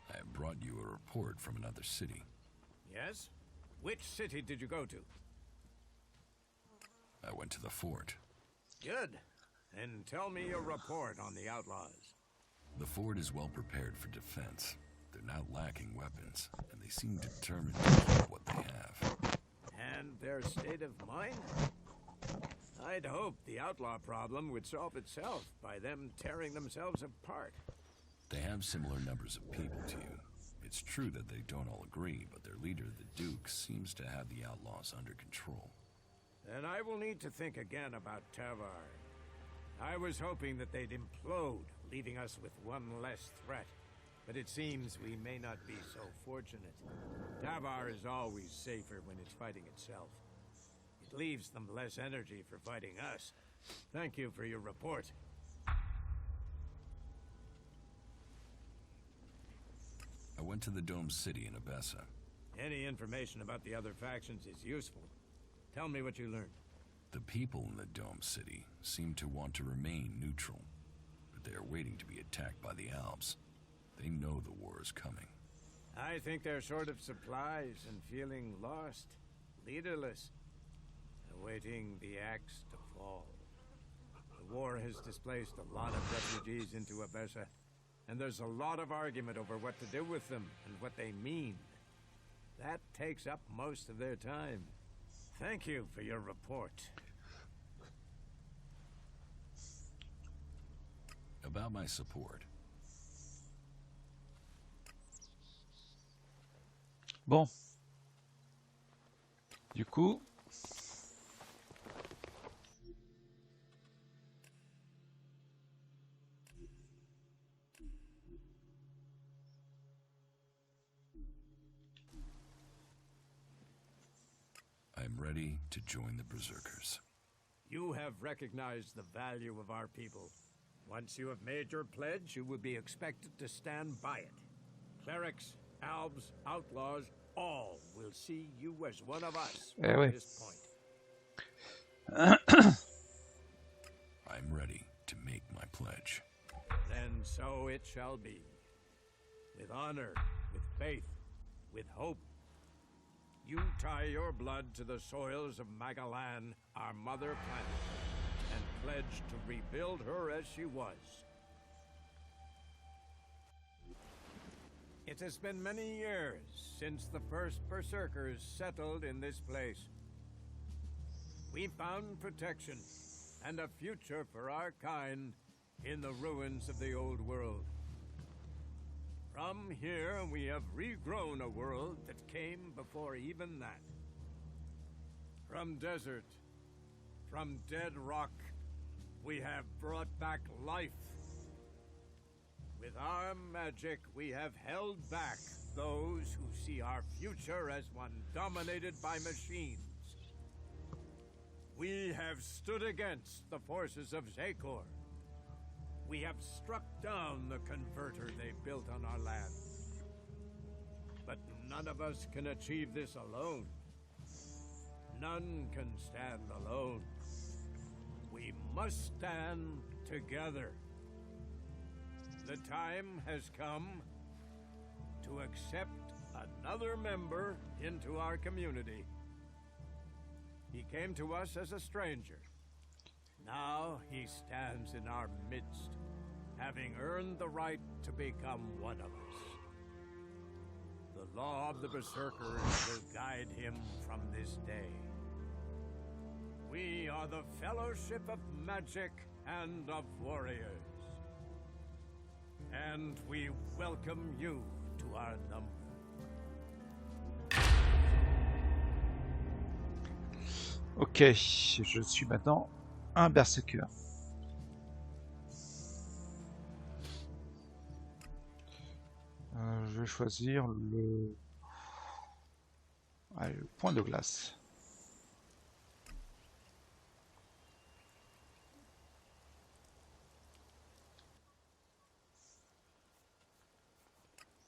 I have brought you a report from another city. Yes? Which city did you go to? I went to the fort. Good. And tell me your report on the outlaws. The fort is well prepared for defense. They're not lacking weapons, and they seem determined to keep what they have. And their state of mind? I'd hoped the outlaw problem would solve itself by them tearing themselves apart. They have similar numbers of people to you. It's true that they don't all agree, but their leader, the Duke, seems to have the outlaws under control. Then I will need to think again about Tavar. I was hoping that they'd implode, leaving us with one less threat. But it seems we may not be so fortunate. Tavar is always safer when it's fighting itself. It leaves them less energy for fighting us. Thank you for your report. I went to the Dome City in Abessa. Any information about the other factions is useful. Tell me what you learned. The people in the Dome City seem to want to remain neutral, but they are waiting to be attacked by the Alps. They know the war is coming. I think they're short of supplies and feeling lost, leaderless, awaiting the axe to fall. The war has displaced a lot of refugees into Abessa, and there's a lot of argument over what to do with them and what they mean. That takes up most of their time. Thank you for your report. About my support. Bon. Du coup... I'm ready to join the Berserkers. You have recognized the value of our people. Once you have made your pledge, you will be expected to stand by it. Clerics, Albs, outlaws, all will see you as one of us from this point. I'm ready to make my pledge. Then so it shall be. With honor, with faith, with hope. You tie your blood to the soils of Magalan, our mother planet, and pledge to rebuild her as she was. It has been many years since the first Berserkers settled in this place. We found protection and a future for our kind in the ruins of the old world. From here, we have regrown a world that came before even that. From desert, from dead rock, we have brought back life. With our magic, we have held back those who see our future as one dominated by machines. We have stood against the forces of Zekor. We have struck down the converter they built on our land. But none of us can achieve this alone. None can stand alone. We must stand together. The time has come to accept another member into our community. He came to us as a stranger. Now he stands in our midst, having earned the right to become one of us. The law of the Berserkers will guide him from this day. We are the Fellowship of Magic and of Warriors. And we welcome you to our number. Ok, je suis maintenant un berserker. Je vais choisir allez, le point de glace.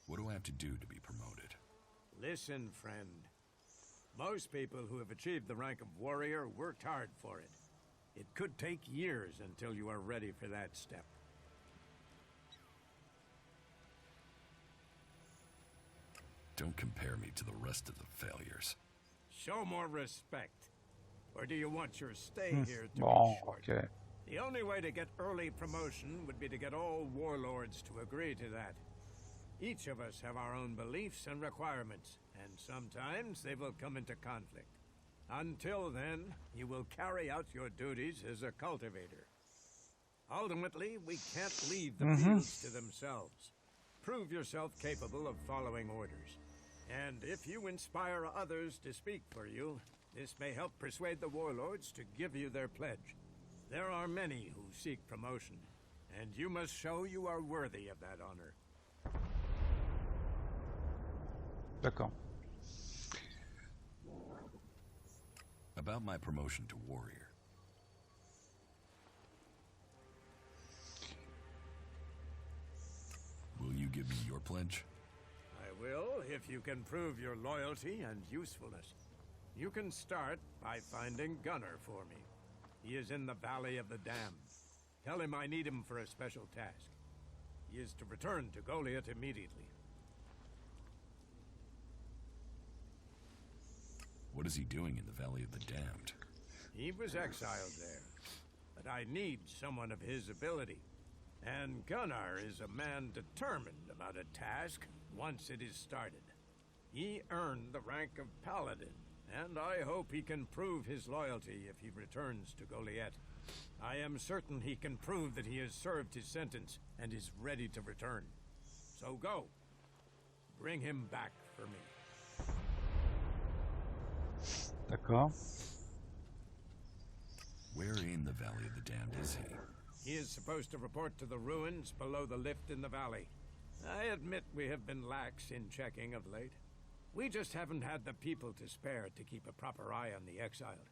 What do I have to do to be promoted? Listen, friend. Most people who have achieved the rank of warrior worked hard for it. It could take years until you are ready for that step. Don't compare me to the rest of the failures. Show more respect. Or do you want your stay here to Bon, be short? ok. The only way to get early promotion would be to get all warlords to agree to that. Each of us have our own beliefs and requirements, and sometimes they will come into conflict. Until then, you will carry out your duties as a cultivator. Ultimately, we can't leave the fields to themselves. Prove yourself capable of following orders. And if you inspire others to speak for you, this may help persuade the warlords to give you their pledge. There are many who seek promotion, and you must show you are worthy of that honor. D'accord. About my promotion to warrior. Will you give me your pledge? I will, if you can prove your loyalty and usefulness. You can start by finding Gunnar for me. He is in the Valley of the Damned. Tell him I need him for a special task. He is to return to Goliath immediately. What is he doing in the Valley of the Damned? He was exiled there, but I need someone of his ability. And Gunnar is a man determined about a task once it is started. He earned the rank of Paladin, and I hope he can prove his loyalty if he returns to Goliath. I am certain he can prove that he has served his sentence and is ready to return. So go. Bring him back for me. D'accord. Where in the Valley of the Damned is he? He is supposed to report to the ruins below the lift in the valley. I admit we have been lax in checking of late. We just haven't had the people to spare to keep a proper eye on the exiled.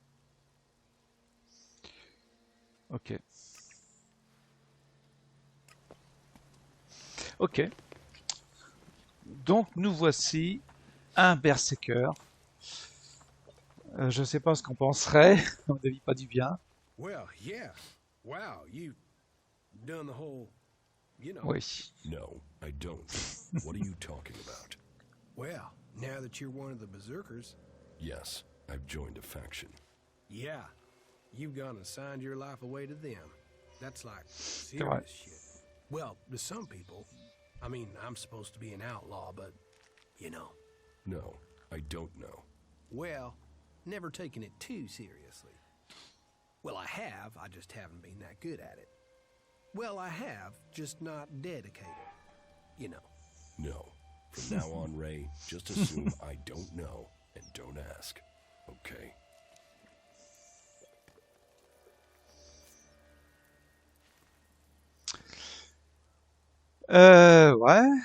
Ok. Ok. Donc nous voici un berserker. Je sais pas ce qu'on penserait, on ne vit pas du bien. Well, yeah. Wow, you done the whole, you know. Oui. No, I don't. What are you talking about? Well, now that you're one of the berserkers. Yes, I've joined a faction. Yeah, you've gone and signed your life away to them. That's like serious shit. Well, to some people, I mean, I'm supposed to be an outlaw, but, you know. No, I don't know. Well, never taken it too seriously. Well, I have, I just haven't been that good at it. Well, I have, just not dedicated. You know. No. From now on, Ray, just assume I don't know and don't ask. Okay? Ouais.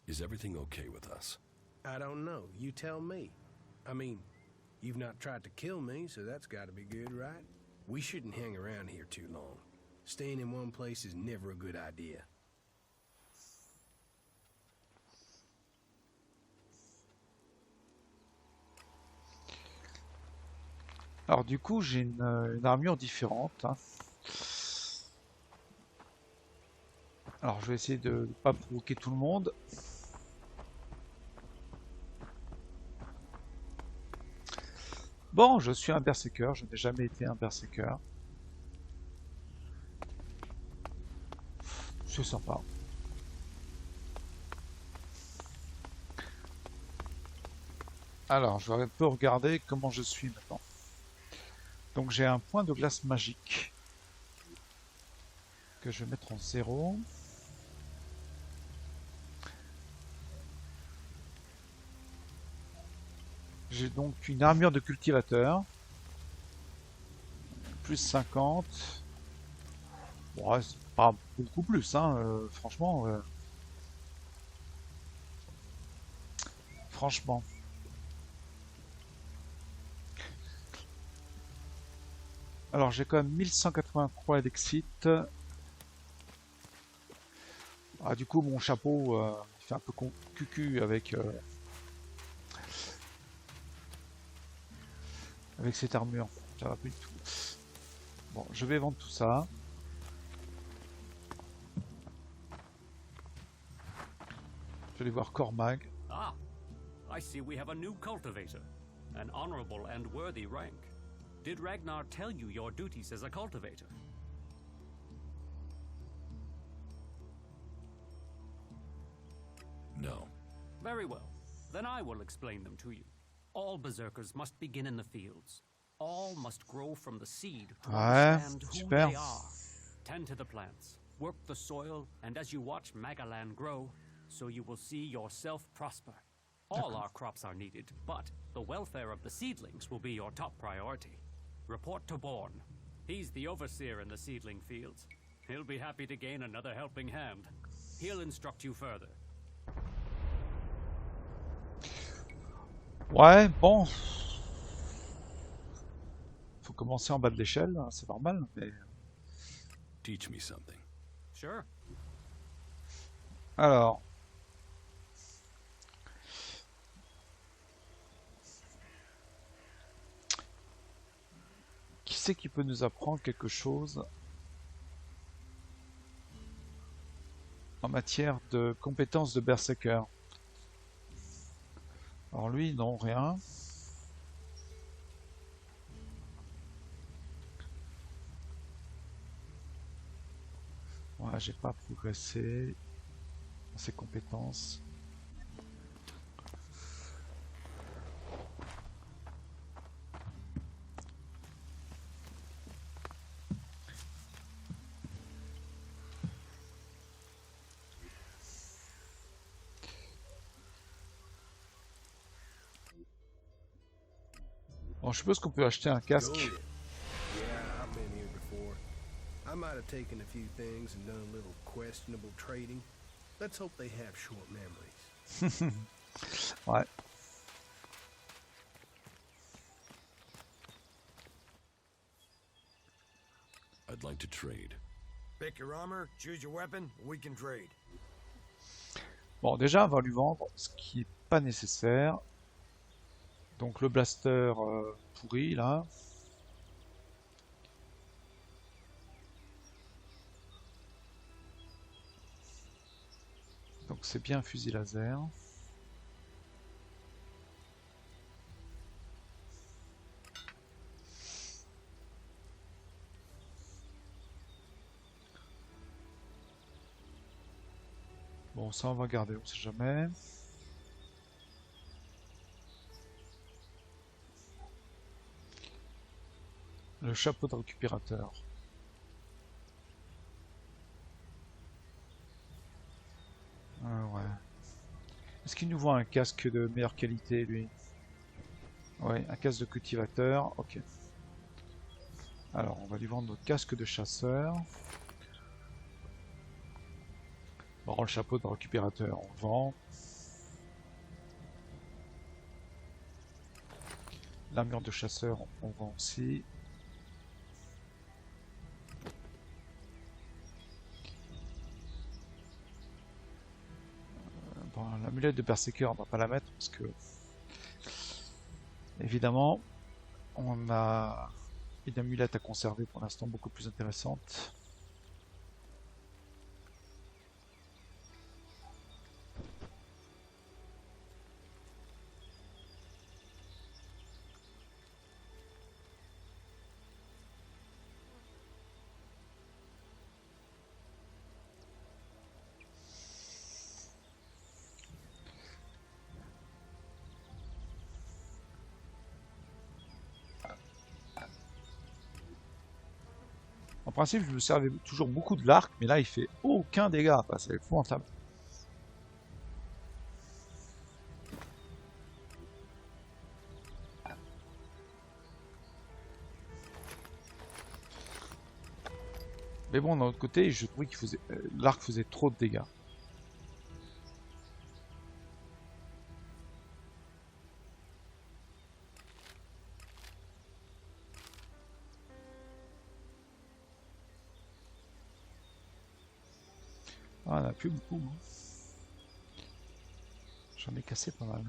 Is everything okay with us? I don't know. You tell me. I mean, you've not tried to kill me, so that's got to be good, right? We shouldn't hang around here too long. Staying in one place is never a good idea. Alors du coup, j'ai une armure différente. Hein. Alors je vais essayer de ne pas provoquer tout le monde. Bon, je suis un berserker, je n'ai jamais été un berserker. C'est sympa. Alors, je vais un peu regarder comment je suis maintenant. Donc j'ai un point de glace magique que je vais mettre en 0. J'ai donc une armure de cultivateur. Plus 50. Bon, ouais, c'est pas beaucoup plus, hein, franchement. Franchement. Alors j'ai quand même 1183 Elexit. Ah, du coup mon chapeau il fait un peu cucu avec cette armure. Ça va plus du tout. Bon, je vais vendre tout ça. Je vais aller voir Cormag. Ah, I see we have a new cultivator. An honorable and worthy rank. Did Ragnar tell you your duties as a cultivator? No. Very well. Then I will explain them to you. All berserkers must begin in the fields. All must grow from the seed to understand who super. they are. Tend to the plants, work the soil, and as you watch Magalan grow, so you will see yourself prosper. All our crops are needed, but the welfare of the seedlings will be your top priority. Report to Born. He's the overseer in the seedling fields. He'll be happy to gain another helping hand. He'll instruct you further. Ouais, bon. Faut commencer en bas de l'échelle, c'est normal, mais... Teach me something. Sure. Alors... Qui c'est qui peut nous apprendre quelque chose en matière de compétences de berserker? Alors lui, non, rien. Ouais, j'ai pas progressé dans ses compétences. Bon, je suppose qu'on peut acheter un casque. Yeah, I've been here before. I might have taken a few things and done a little questionable trading. Let's hope they have short memories. Ouais. I'd like to trade. Pick your armor, choose your weapon, we can trade. Bon, déjà, on va lui vendre ce qui est pas nécessaire. Donc le blaster pourri là. Donc c'est bien un fusil laser. Bon, ça on va garder, on sait jamais. Le chapeau de récupérateur. Ah ouais. Est-ce qu'il nous vend un casque de meilleure qualité, lui? Ouais, un casque de cultivateur, ok. Alors, on va lui vendre notre casque de chasseur. Bon, le chapeau de récupérateur, on le vend. L'armure de chasseur, on vend aussi. Bon, l'amulette de berserker, on va pas la mettre parce que évidemment on a une amulette à conserver pour l'instant beaucoup plus intéressante. En principe, je me servais toujours beaucoup de l'arc, mais là, il fait aucun dégât. C'est épouvantable. Mais bon, d'un autre côté, je trouvais qu'il faisait l'arc faisait trop de dégâts. Ah, on a plus beaucoup. Hein. J'en ai cassé pas mal.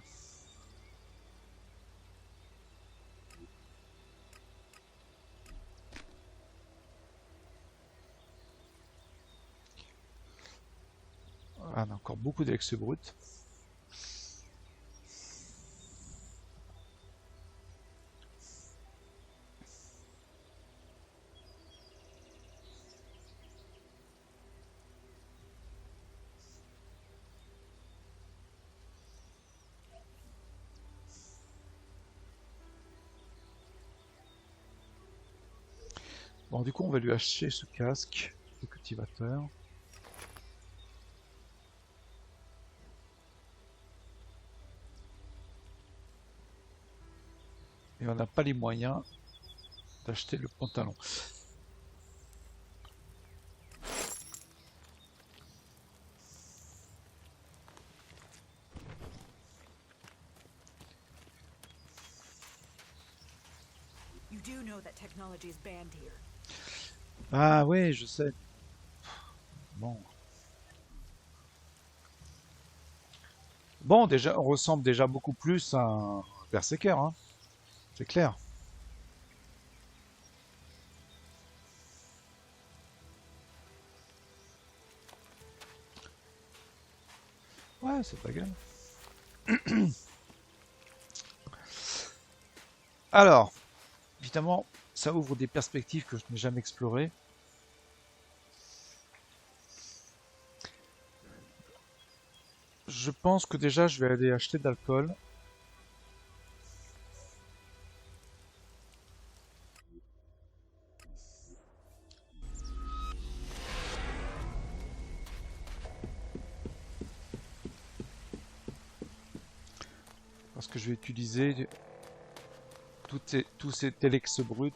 Ah, on a encore beaucoup d'Elex brut. Bon, du coup, on va lui acheter ce casque de cultivateur. Et on n'a pas les moyens d'acheter le pantalon. You do know that technology is banned here. Ah oui, je sais. Bon. Bon, déjà, on ressemble déjà beaucoup plus à un berserker, hein. C'est clair. Ouais, c'est pas grave. Alors, évidemment, ça ouvre des perspectives que je n'ai jamais explorées. Je pense que déjà, je vais aller acheter de l'alcool. Parce que je vais utiliser tous ces Elex bruts.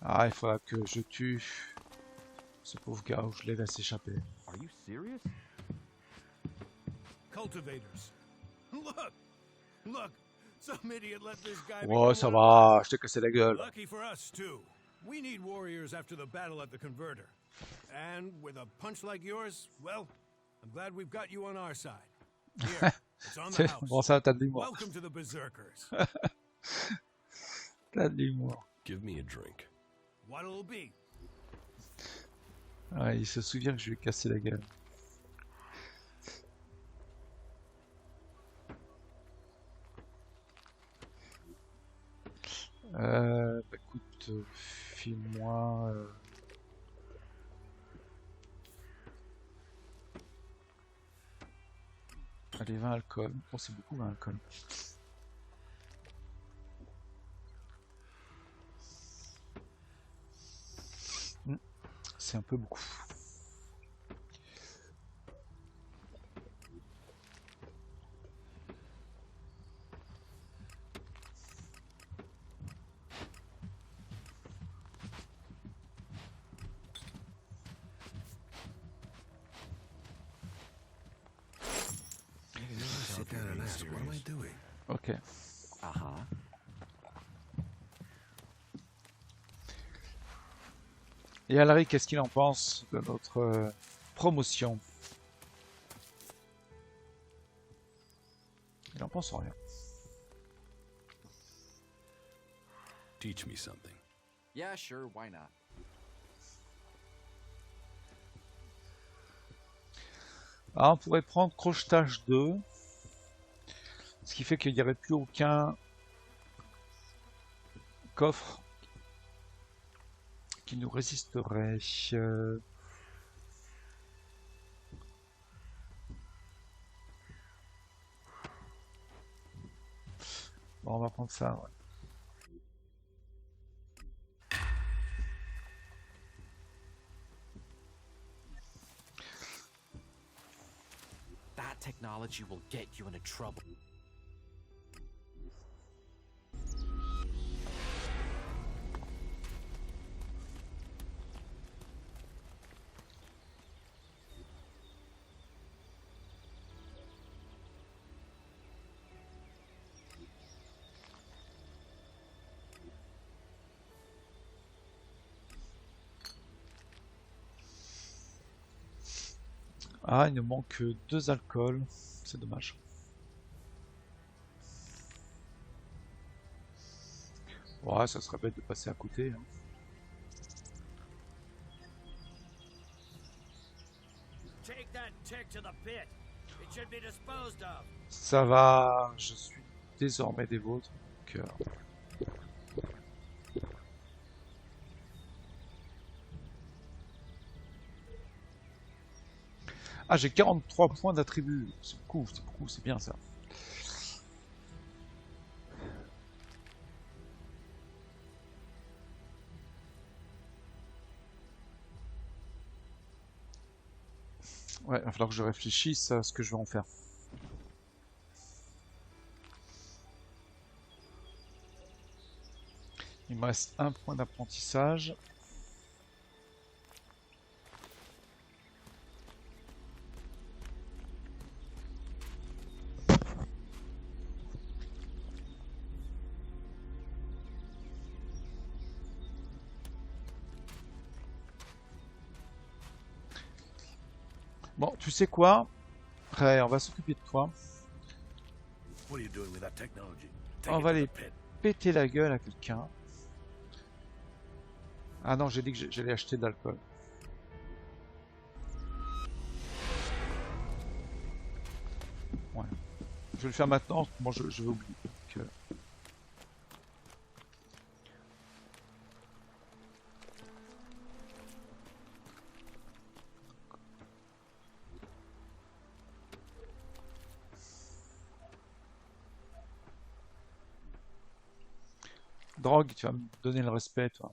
Ah, il faudra que je tue ce pauvre gars ou je les laisse échapper. Are you serious? Cultivators. Look! Some idiot let this guy Ouais, ça va, je t'ai cassé la gueule. Lucky for us, too. We need warriors after the battle at the converter. And with a punch like yours, well, I'm glad we've got you on our side. Here, it's on the house. Bon, ça, t'as de l'humour. Welcome to the Berserkers. T'as de l'humour. Give me a drink. What'll it be? Ouais, il se souvient que je lui ai cassé la gueule. Bah écoute, file-moi... Allez, 20 alcool. Oh, c'est beaucoup 20 alcool. C'est un peu beaucoup. Ok. Et Alary, qu'est-ce qu'il en pense de notre promotion? Il en pense rien. Teach me something. Yeah, sure, why not? Alors, on pourrait prendre crochetage 2. Ce qui fait qu'il n'y aurait plus aucun coffre qui nous résisterait. Bon, on va prendre ça, ouais. That technology will get you into trouble. Ah, il nous manque 2 alcools, c'est dommage. Ouais, ça serait bête de passer à côté. Hein. Ça va, je suis désormais des vôtres. Donc, Ah, j'ai 43 points d'attribut. C'est beaucoup, c'est bien ça. Ouais, il va falloir que je réfléchisse à ce que je vais en faire. Il me reste un point d'apprentissage. Bon, tu sais quoi? Ray, on va s'occuper de toi. What are you doing with that technology? On va aller péter la gueule à quelqu'un. Ah non, j'ai dit que j'allais acheter de l'alcool. Ouais. Je vais le faire maintenant. Bon, je vais oublier. Que... Drogue, tu vas me donner le respect, toi.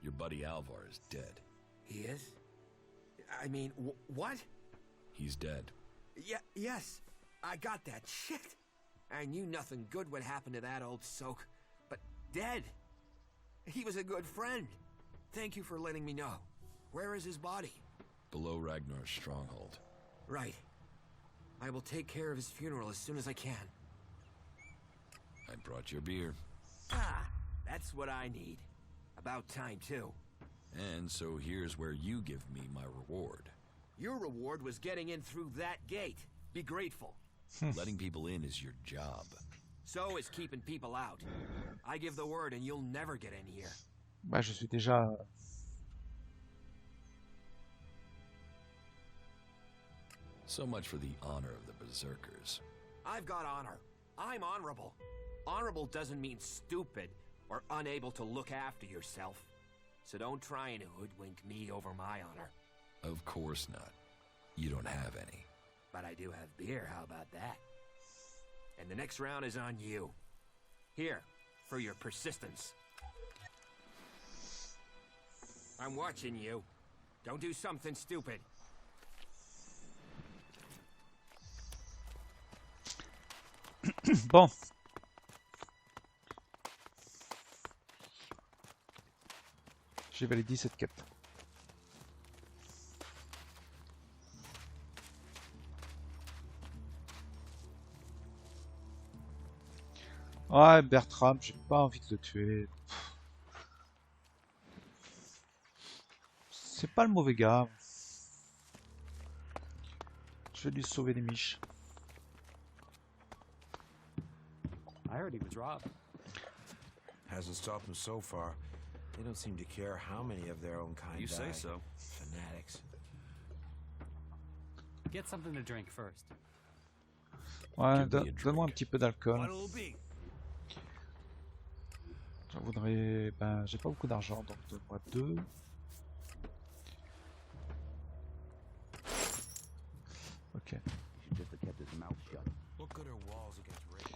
Your buddy Alvar is dead. He is? I mean, what? He's dead. Yes, I got that. Shit! I knew nothing good would happen to that old soak, but dead. He was a good friend. Thank you for letting me know. Where is his body? Below Ragnar's stronghold. Right. I will take care of his funeral as soon as I can. I brought your beer. Ah, that's what I need. About time, too. And so here's where you give me my reward. Your reward was getting in through that gate. Be grateful. Letting people in is your job. So is keeping people out. I give the word and you'll never get in here. Ouais, je suis déjà... So much for the honor of the Berserkers. I've got honor. I'm honorable. Honorable doesn't mean stupid or unable to look after yourself. So don't try and hoodwink me over my honor. Of course not. You don't have any. But I do have beer, how about that? And the next round is on you. Here, for your persistence. I'm watching you. Don't do something stupid. Bon. J'ai validé cette quête. Ouais, Bertram, j'ai pas envie de le tuer. C'est pas le mauvais gars. Je vais lui sauver les miches. I heard he was robbed. Hasn't stopped them so far. They don't seem to care how many of their own kind You say die. so. Fanatics. Get something to drink first. Ouais, donne-moi un petit peu d'alcool. Je voudrais... Ben, j'ai pas beaucoup d'argent, donc donne-moi 2. Ok. What good are walls against rain?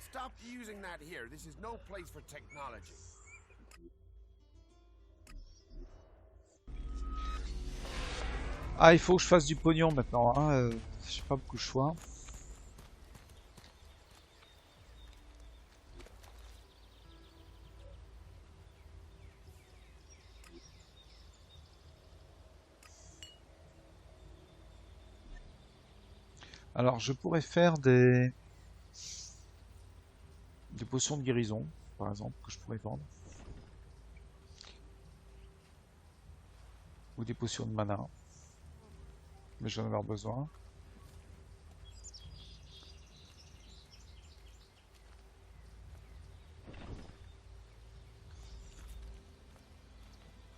Stop using that here. This is no place for technology. Ah, il faut que je fasse du pognon maintenant, hein. J'ai pas beaucoup de choix. Alors, je pourrais faire des potions de guérison, par exemple, que je pourrais vendre. Ou des potions de mana. Mais j'en ai avoir besoin.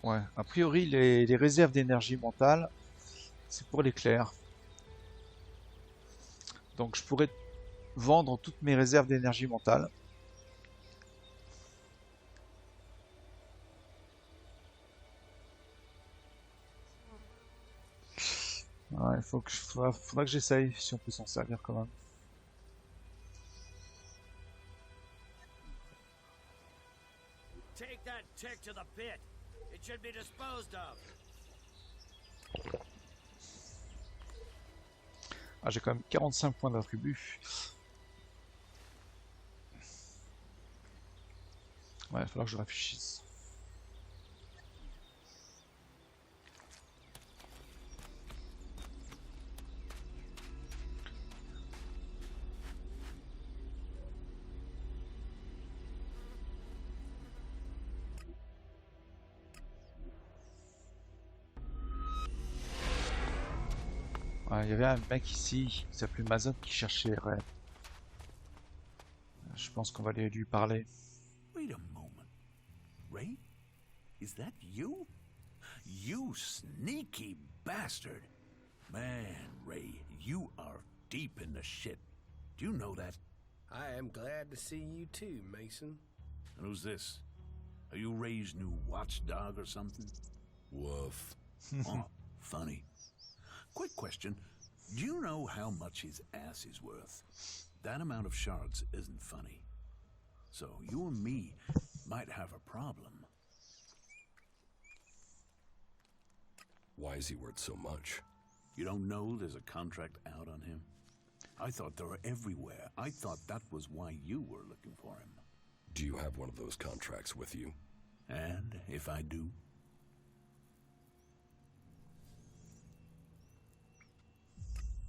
Ouais, a priori, les réserves d'énergie mentale, c'est pour l'éclair. Donc je pourrais vendre toutes mes réserves d'énergie mentale. Ouais, faudra que j'essaye, si on peut s'en servir quand même. Take that tick to the pit. It should be disposed of. Ah, j'ai quand même 45 points d'attribut. Ouais, il va falloir que je réfléchisse. Ouais, il y avait un mec ici qui s'appelait Mazon qui cherchait Ray. Je pense qu'on va aller lui parler. Wait a moment. Ray? Is that you? You sneaky bastard. Man, Ray, you are deep in the shit. Do you know that? I am glad to see you too, Mason. And who's this? Are you Ray's new watchdog or something? Woof. Oh, funny. Quick question. Do you know how much his ass is worth? That amount of shards isn't funny. So you and me might have a problem. Why is he worth so much? You don't know there's a contract out on him? I thought they were everywhere. I thought that was why you were looking for him. Do you have one of those contracts with you? And if I do?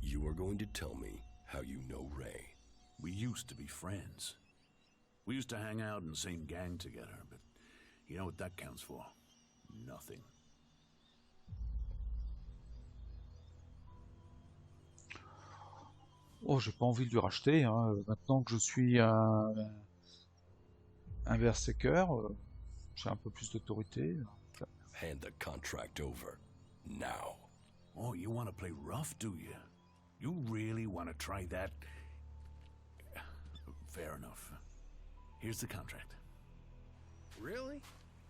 You are going to tell me how you know Ray. We used to be friends. We used to hang out in the same gang together, but you know what that counts for? Nothing. Oh, j'ai pas envie de lui racheter, hein. Maintenant que je suis un berserker, j'ai un peu plus d'autorité. Hand the contract over. Now. Oh, you want to play rough, do you? You really want to try that? Fair enough. Here's the contract. Really?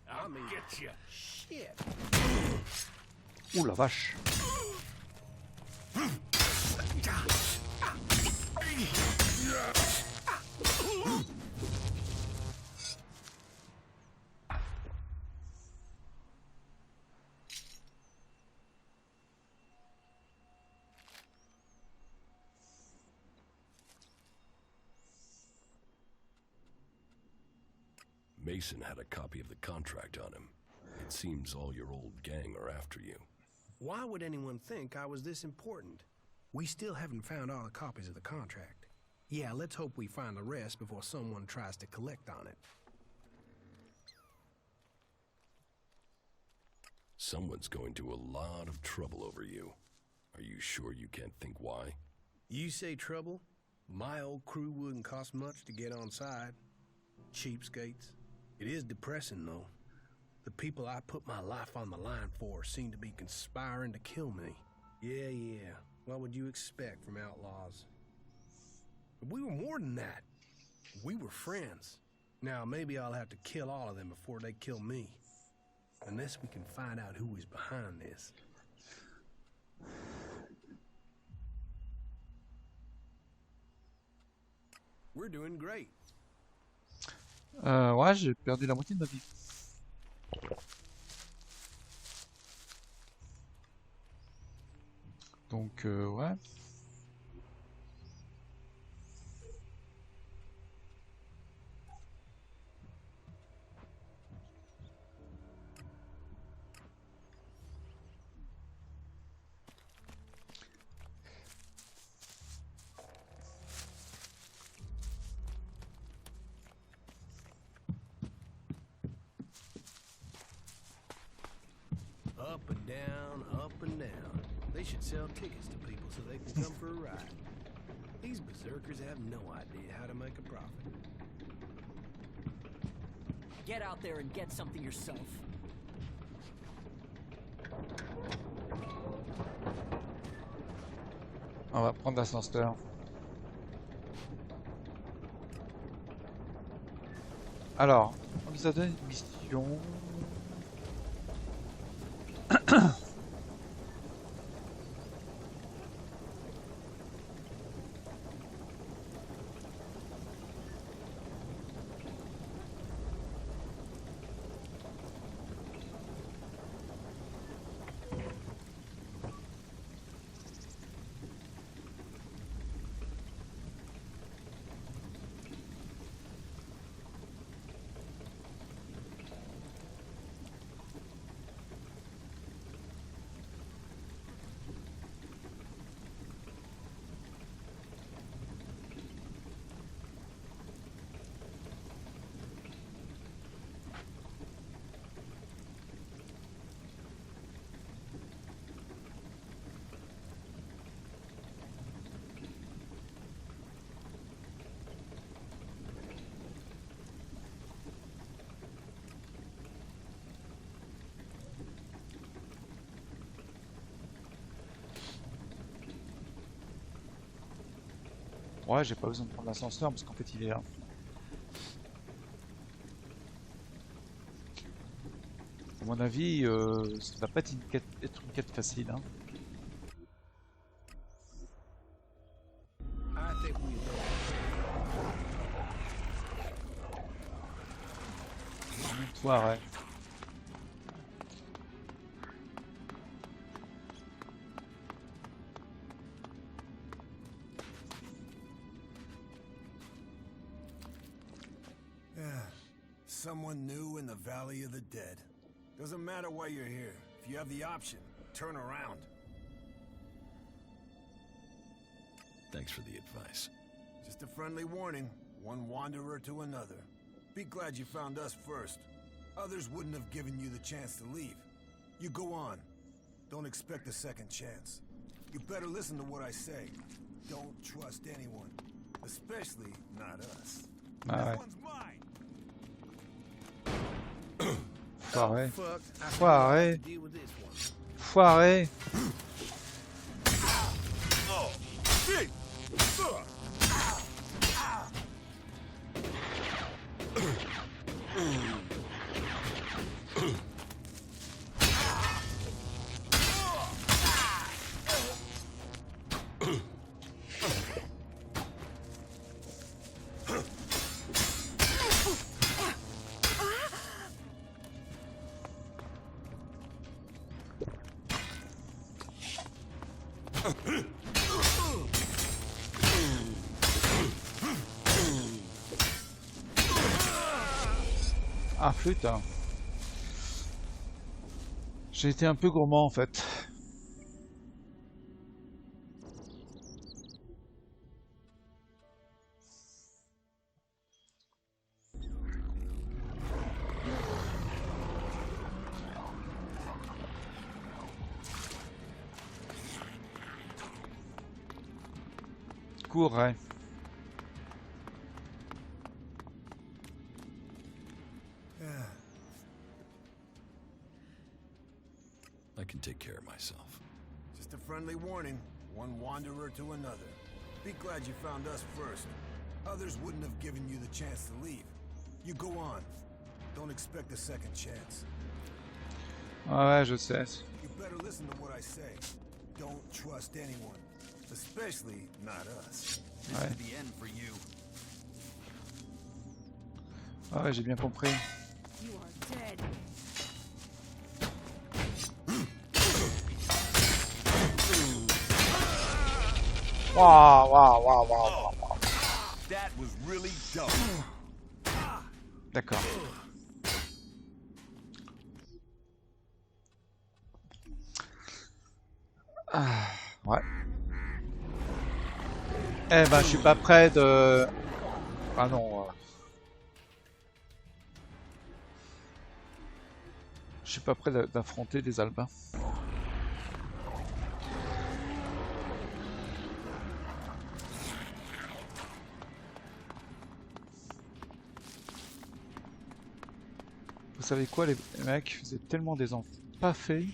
I'll get you. Shit. Ouh la vache. Mason had a copy of the contract on him. It seems all your old gang are after you. Why would anyone think I was this important? We still haven't found all the copies of the contract. Yeah, let's hope we find the rest before someone tries to collect on it. Someone's going to a lot of trouble over you. Are you sure you can't think why? You say trouble? My old crew wouldn't cost much to get on side. Cheapskates. It is depressing, though. The people I put my life on the line for seem to be conspiring to kill me. Yeah. What would you expect from outlaws? But we were more than that. We were friends. Now, maybe I'll have to kill all of them before they kill me. Unless we can find out who is behind this. We're doing great. Ouais, j'ai perdu la moitié de ma vie. Donc, ouais. Up and down, up and down. They should sell tickets to people so they can come for a ride. These berserkers have no idea how to make a profit. Get out there and get something yourself. On va prendre l'ascenseur. Alors, on nous a donné une mission. Ouais, j'ai pas besoin de prendre l'ascenseur parce qu'en fait il est là. À mon avis, ça va pas être une quête facile. Hein. Toi, ouais. Someone new in the Valley of the Dead. Doesn't matter why you're here. If you have the option, turn around. Thanks for the advice. Just a friendly warning. One wanderer to another. Be glad you found us first. Others wouldn't have given you the chance to leave. You go on. Don't expect a second chance. You better listen to what I say. Don't trust anyone. Especially not us. Ah ouais. This one's mine. Foiré. Foiré. Foiré. Ah, flûte. J'ai été un peu gourmand en fait. Cours, ouais. I can take care of myself. Just a friendly warning. One wanderer to another. Be glad you found us first. Others wouldn't have given you the chance to leave. You go on. Don't expect a second chance. Ouais, je sais. You better listen to what I say. Don't trust anyone. Especially not us. This is the end for you. Ouais, j'ai bien compris. You are dead. Waouh, waouh, waouh, waouh, waouh. That was really dumb. D'accord. Ah, ouais. Eh ben, je suis pas prêt de... Ah non. Je suis pas prêt d'affronter des albins. Vous savez quoi, les mecs, vous êtes tellement des enfants pas faits.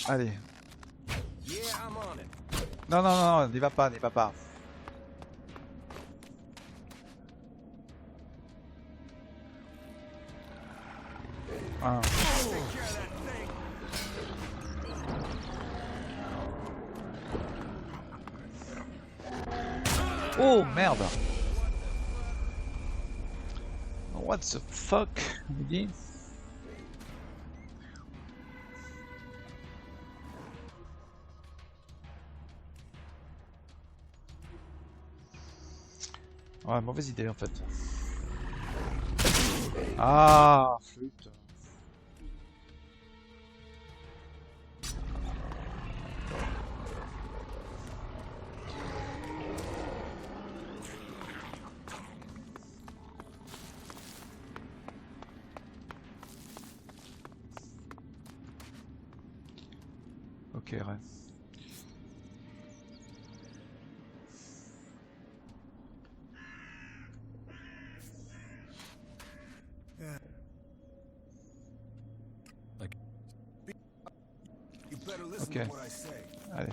Allez. Non, non, non, n'y va pas, n'y va pas. Ah. Oh merde! What the fuck? Il dit. Ouais, mauvaise idée en fait. Ah, flûte. Ok, ouais. Ok. Allez.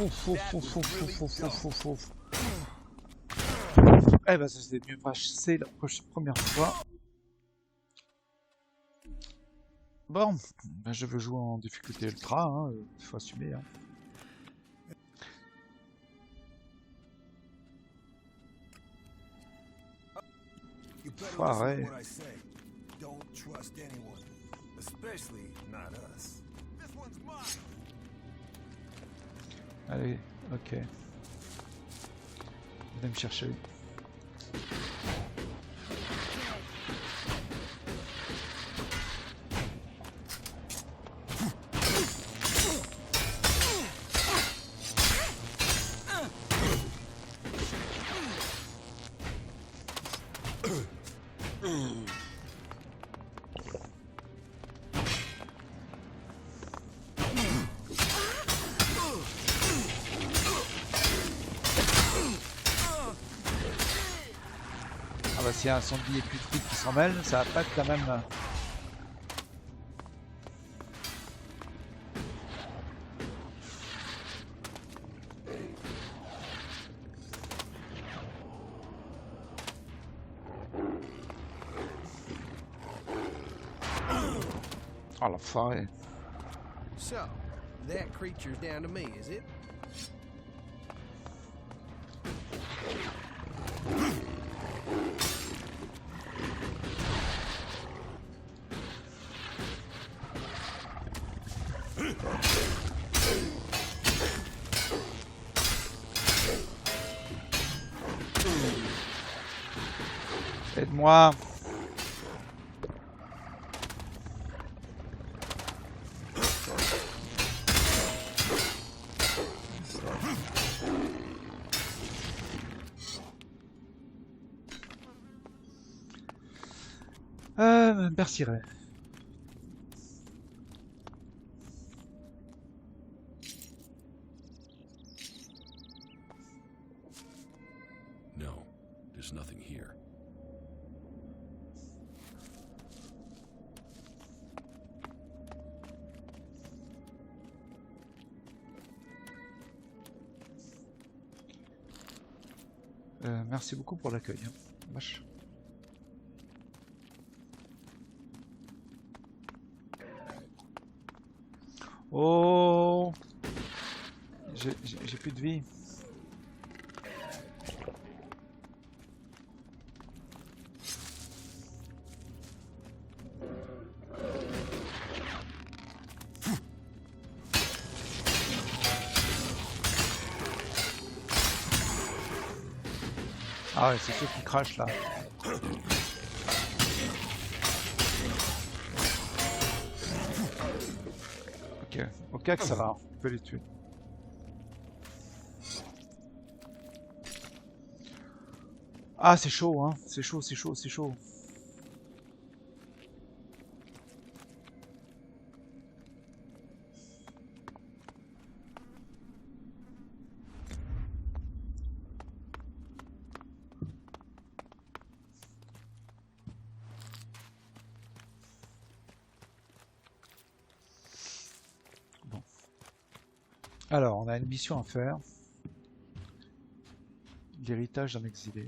Ouf, ouf, ouf, ouf, ouf, ouf, ouf, ouf, ouf. Eh ben ça s'était mieux passé la première fois. Bon, ben, je veux jouer en difficulté ultra, hein, faut assumer. Hein. Foiré. Allez, ok. Venez me chercher. Ah bah s'il y a un sanglier putride qui s'en mêle, ça va pas être la même... Oh l'enfoiré. So, that creature's down to me, is it? Aide-moi. Merci Ray. No, there's nothing here. Merci beaucoup pour l'accueil. Hein. Vache. Oh, j'ai plus de vie. Ah ouais, c'est ceux qui crachent là. Ok, que ça va, on peut les tuer. Ah, c'est chaud, hein, c'est chaud, c'est chaud, c'est chaud. Alors, on a une mission à faire. L'héritage d'un exilé.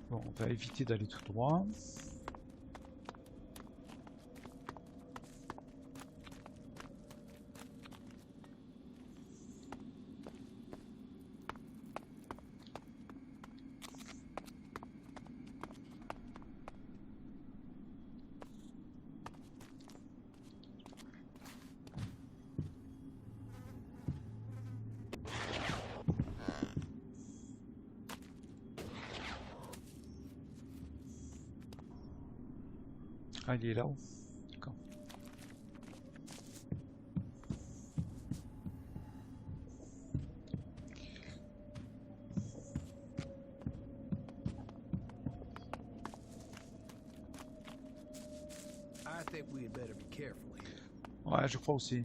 Bon, on va éviter d'aller tout droit. Ah, il est là-haut. D'accord. I think we had better be careful here. Ouais, je crois aussi.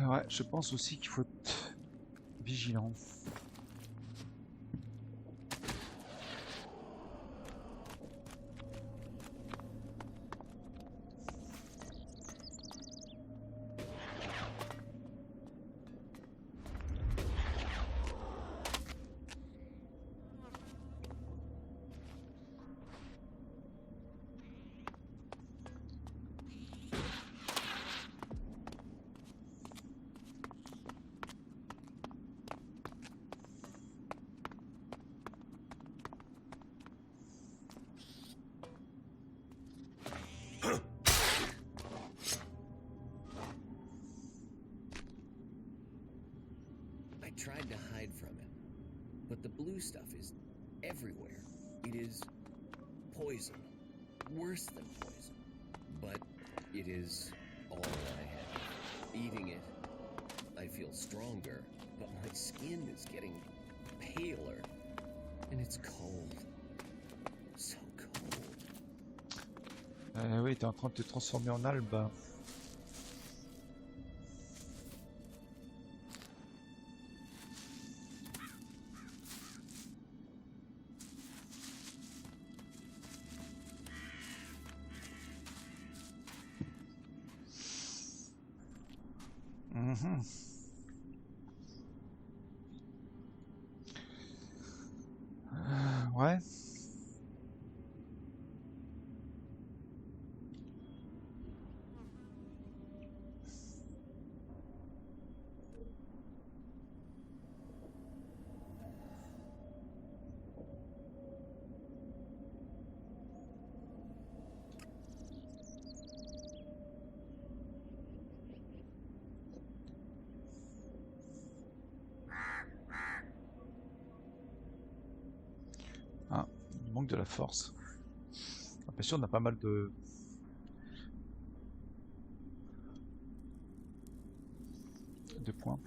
Ouais, je pense aussi qu'il faut être vigilant. I tried to hide from it, but the blue stuff is everywhere. It is poison, worse than poison, but it is all I have. Eating it, I feel stronger, but my skin is getting paler, and it's cold. So cold. Oui, t'es en train de te transformer en albe. Ouais. Ah, il manque de la force. Ah, bien sûr, on a pas mal de points.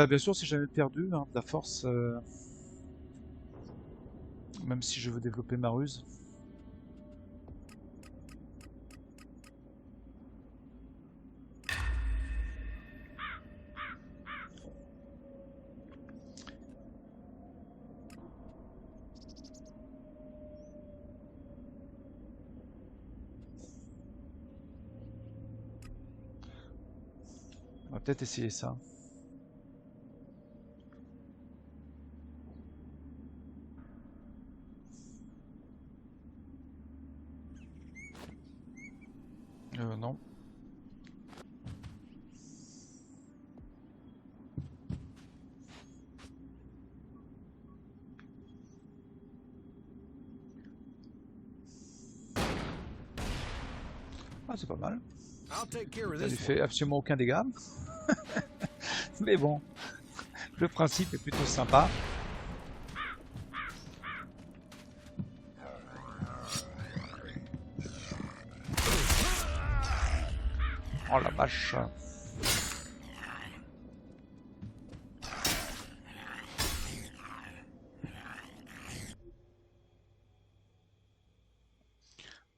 Bien sûr, si jamais perdu, hein, de la force, même si je veux développer ma ruse. On va peut-être essayer ça. Non. Ah, c'est pas mal. Ça lui fait absolument aucun dégât. Mais bon, le principe est plutôt sympa. Oh la vache.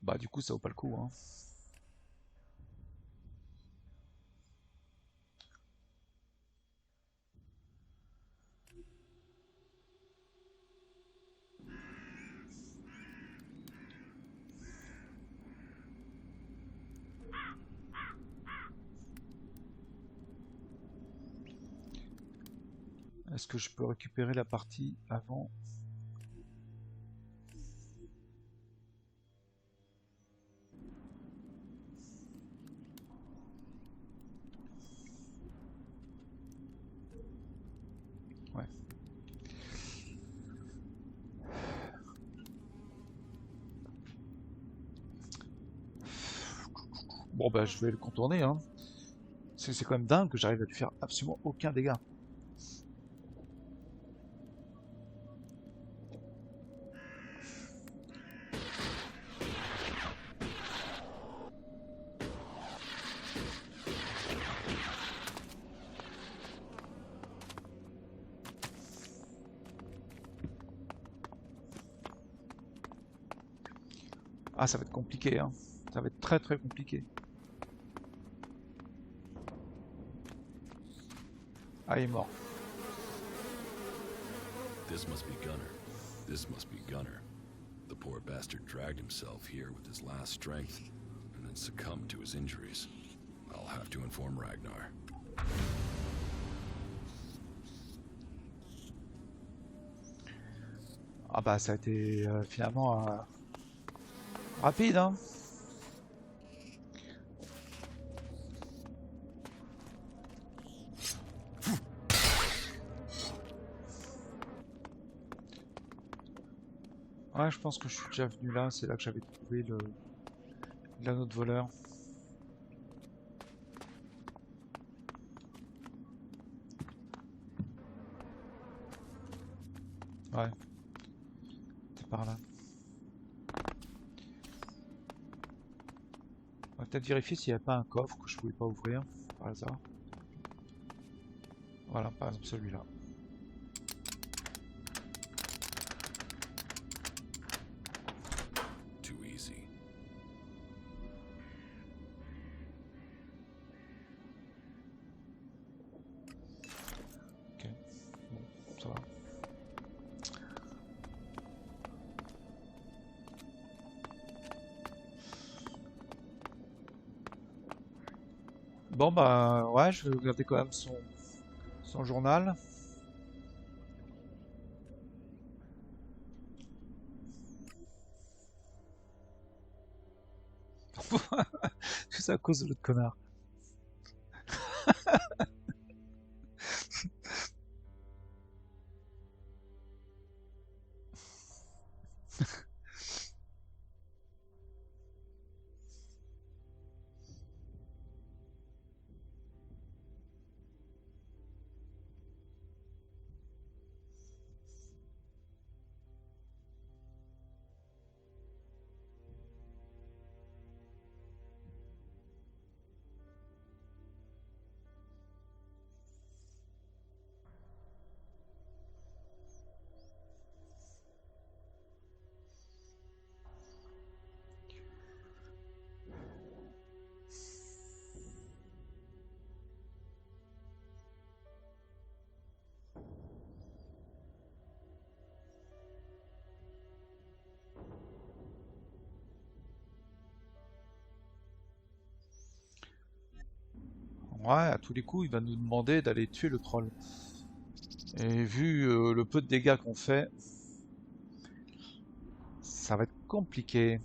Bah du coup ça vaut pas le coup, hein. Est-ce que je peux récupérer la partie avant? Ouais. Bon bah je vais le contourner hein. C'est quand même dingue que j'arrive à lui faire absolument aucun dégât. Ah ça va être compliqué hein. Ça va être très très compliqué. Ah il est mort. This must be Gunner. This must be Gunner. The poor bastard dragged himself here with his last strength and then succumbed to his injuries. I'll have to inform Ragnar. Ah bah ça a été finalement rapide hein. Ouais, je pense que je suis déjà venu là, c'est là que j'avais trouvé l'anneau de voleur. Ouais, c'est par là. On va peut-être vérifier s'il n'y a pas un coffre que je pouvais pas ouvrir par hasard. Voilà, par exemple celui-là. Too easy. Ok, bon, ça va. Bon bah ouais, je vais regarder quand même son journal. C'est à cause de l'autre connard. Ouais, à tous les coups, il va nous demander d'aller tuer le troll. Et vu le peu de dégâts qu'on fait, ça va être compliqué.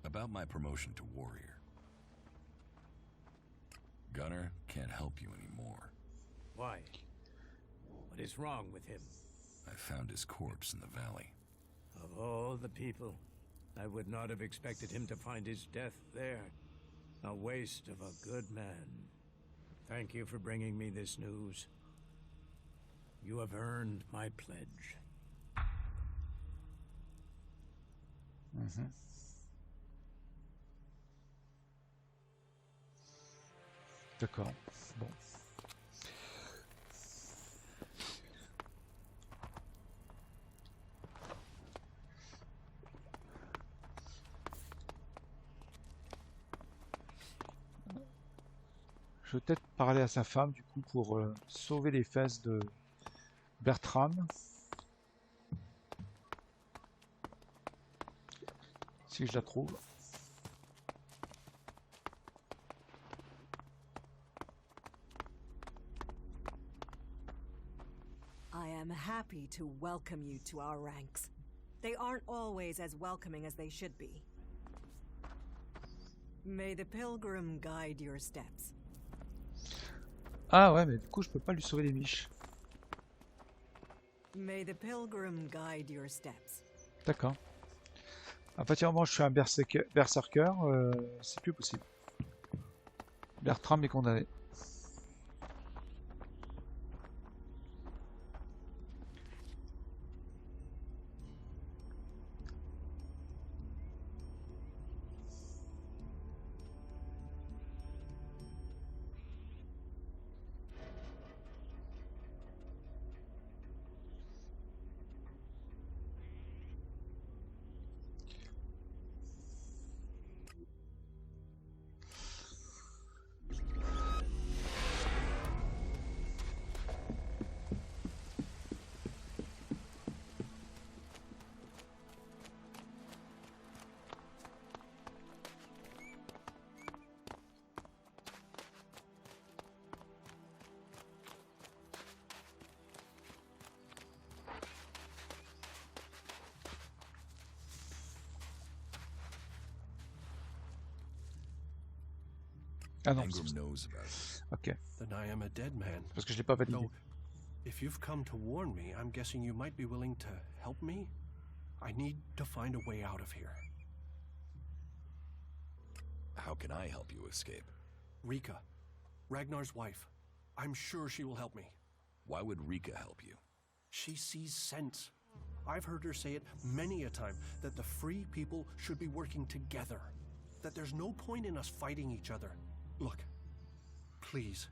About my promotion to warrior. Gunner can't help you anymore. Why? What is wrong with him? I found his corpse in the valley. Of all the people, I would not have expected him to find his death there. A waste of a good man. Thank you for bringing me this news. You have earned my pledge. D'accord. Bon. peut-être parler à sa femme du coup pour sauver les fesses de Bertram. Si je la trouve. I am happy to welcome you to our ranks. They aren't always as welcoming as they should be. May the pilgrim guide your steps. Ah ouais, mais du coup je peux pas lui sauver les miches. May the pilgrim guide your steps. D'accord. À partir du moment où je suis un berserker, c'est plus possible. Bertram est condamné. Ah non, Ingram knows about it. ok. Then I am a dead man. Parce que je l'ai pas validé. Though, if you've come to warn me, I'm guessing you might be willing to help me? I need to find a way out of here. How can I help you escape? Rika, Ragnar's wife. I'm sure she will help me. Why would Rika help you? She sees sense. I've heard her say it many a time, that the free people should be working together. That there's no point in us fighting each other. Look, please,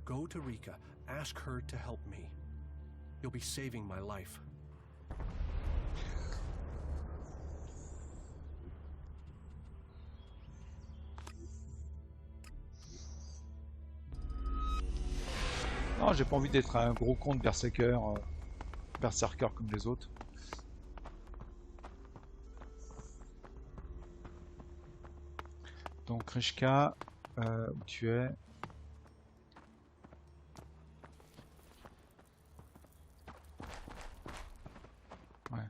go to Rika, ask her to help me. You'll be saving my life. Non, j'ai pas envie d'être un gros con de berserker, comme les autres. Donc Rishka, où tu es? Ouais.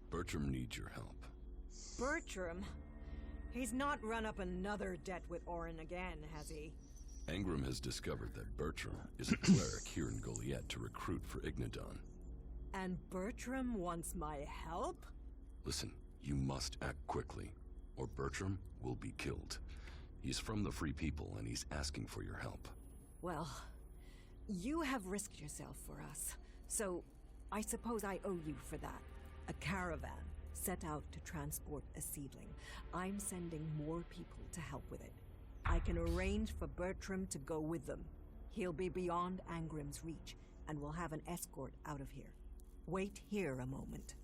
Bertram needs your help. Bertram? He's not run up another debt with Orin again, has he? Ingram has discovered that Bertram is a cleric here in Goliath to recruit for Ignadon. And Bertram wants my help? Listen, you must act quickly, or Bertram will be killed. He's from the Free People, and he's asking for your help. Well, you have risked yourself for us, so I suppose I owe you for that. A caravan set out to transport a seedling. I'm sending more people to help with it. I can arrange for Bertram to go with them. He'll be beyond Angrim's reach, and we'll have an escort out of here. Wait here a moment.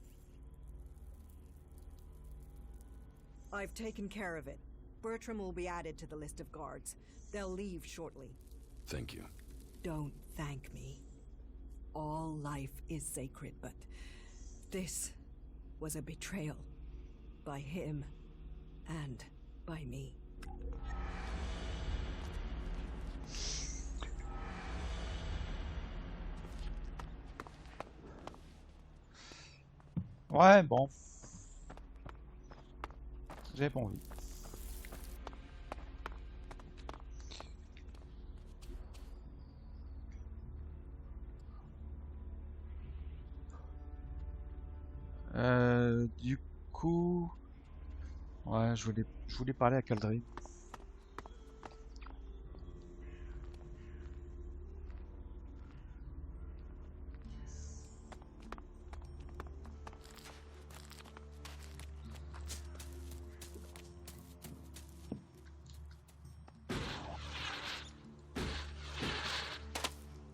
I've taken care of it. Bertram will be added to the list of guards. They'll leave shortly. Thank you. Don't thank me. All life is sacred, but this was a betrayal. By him and by me. Ouais, bon. J'ai pas envie. Du coup... Ouais, je voulais parler à Caldry.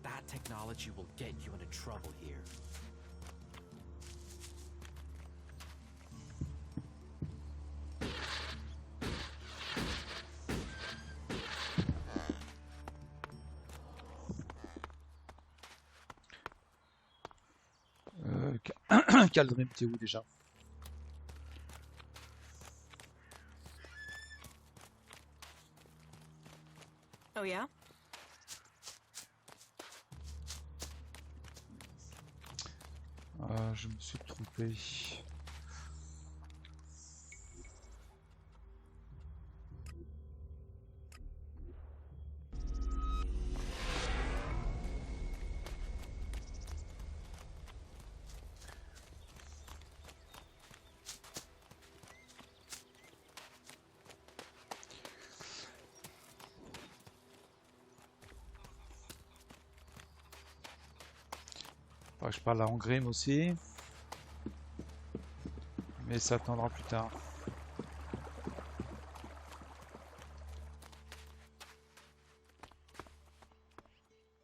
That technology will get you into trouble here. Caldrim, t'es où déjà? Oh yeah? Je me suis trompé. Faudrait que je parle à Angrim aussi. Mais ça attendra plus tard.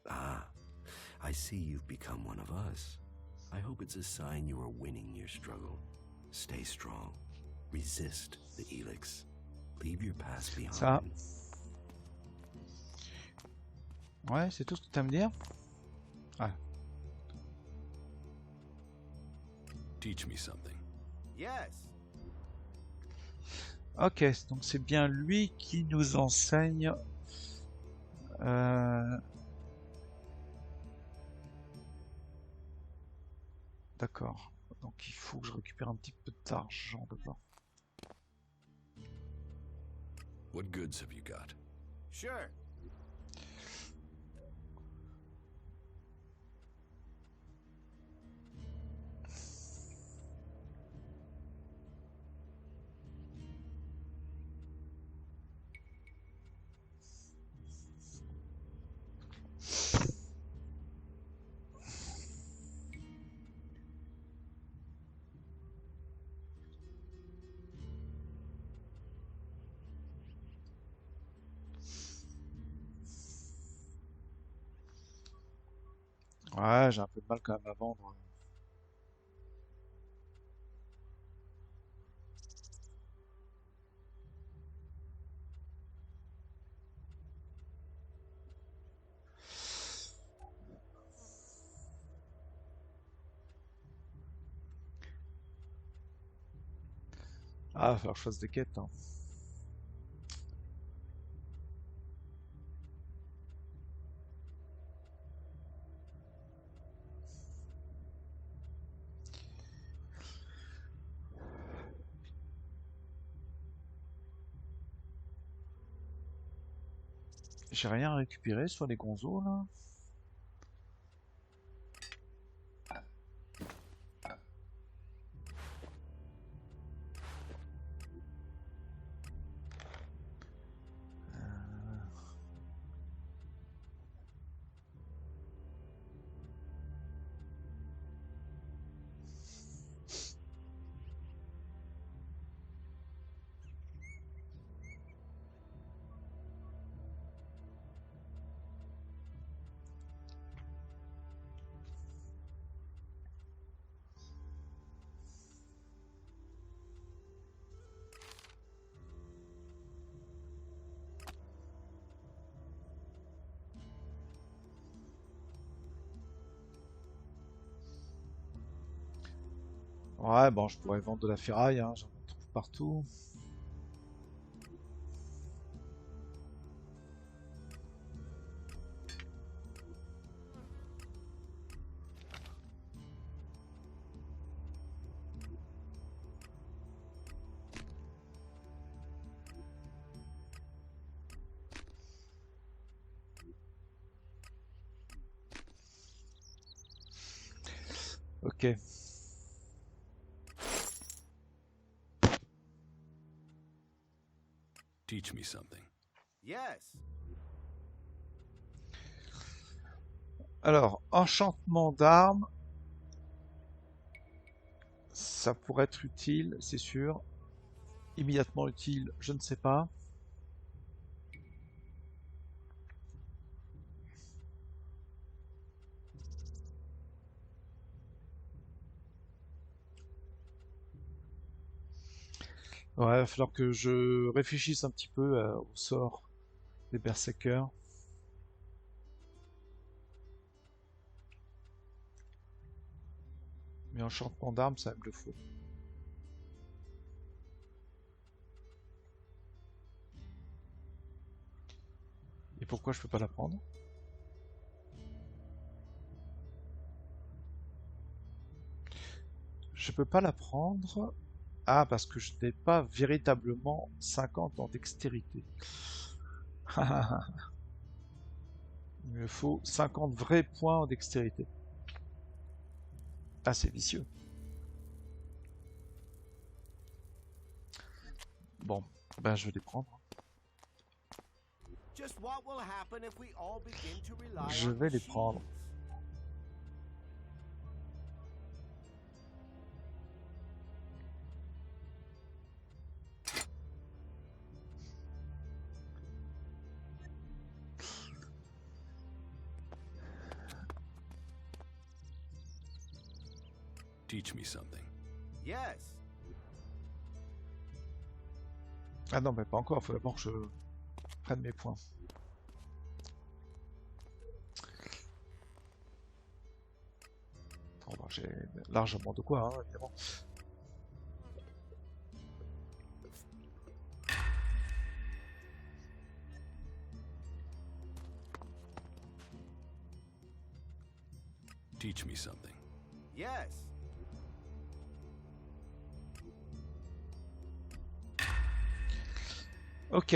Ah, I see you've become one of us. I hope it's a sign you are winning your struggle. Stay strong. Resist the Elex. Leave your past behind. Ça. Ouais, c'est tout ce que tu as à me dire? Ah. Teach me something. Yes. Ok, donc c'est bien lui qui nous enseigne. D'accord. Donc il faut que je récupère un petit peu d'argent d'abord. What goods have you got? Sure. Ouais, j'ai un peu de mal quand même à vendre. Ah, il va falloir que je fasse des quêtes, hein. J'ai rien à récupérer sur les gonzos là. Ouais, bon, je pourrais vendre de la ferraille, hein, j'en trouve partout. Ok. Teach me something. Yes. Alors, enchantement d'armes. Ça pourrait être utile, c'est sûr. Immédiatement utile, je ne sais pas. Ouais, il va falloir que je réfléchisse un petit peu au sort des berserkers. Mais enchantement d'armes, ça me le faut. Et pourquoi je peux pas la prendre? Je peux pas la prendre. Ah, parce que je n'ai pas véritablement 50 en dextérité. Il me faut 50 vrais points en dextérité. Ah, c'est vicieux. Bon, ben je vais les prendre. Je vais les prendre. Teach me something. Yes. Ah non, mais pas encore. Il faut d'abord que je prenne mes points. Bon, bah, j'ai largement de quoi, hein, évidemment. Teach me something. Yes. Ok.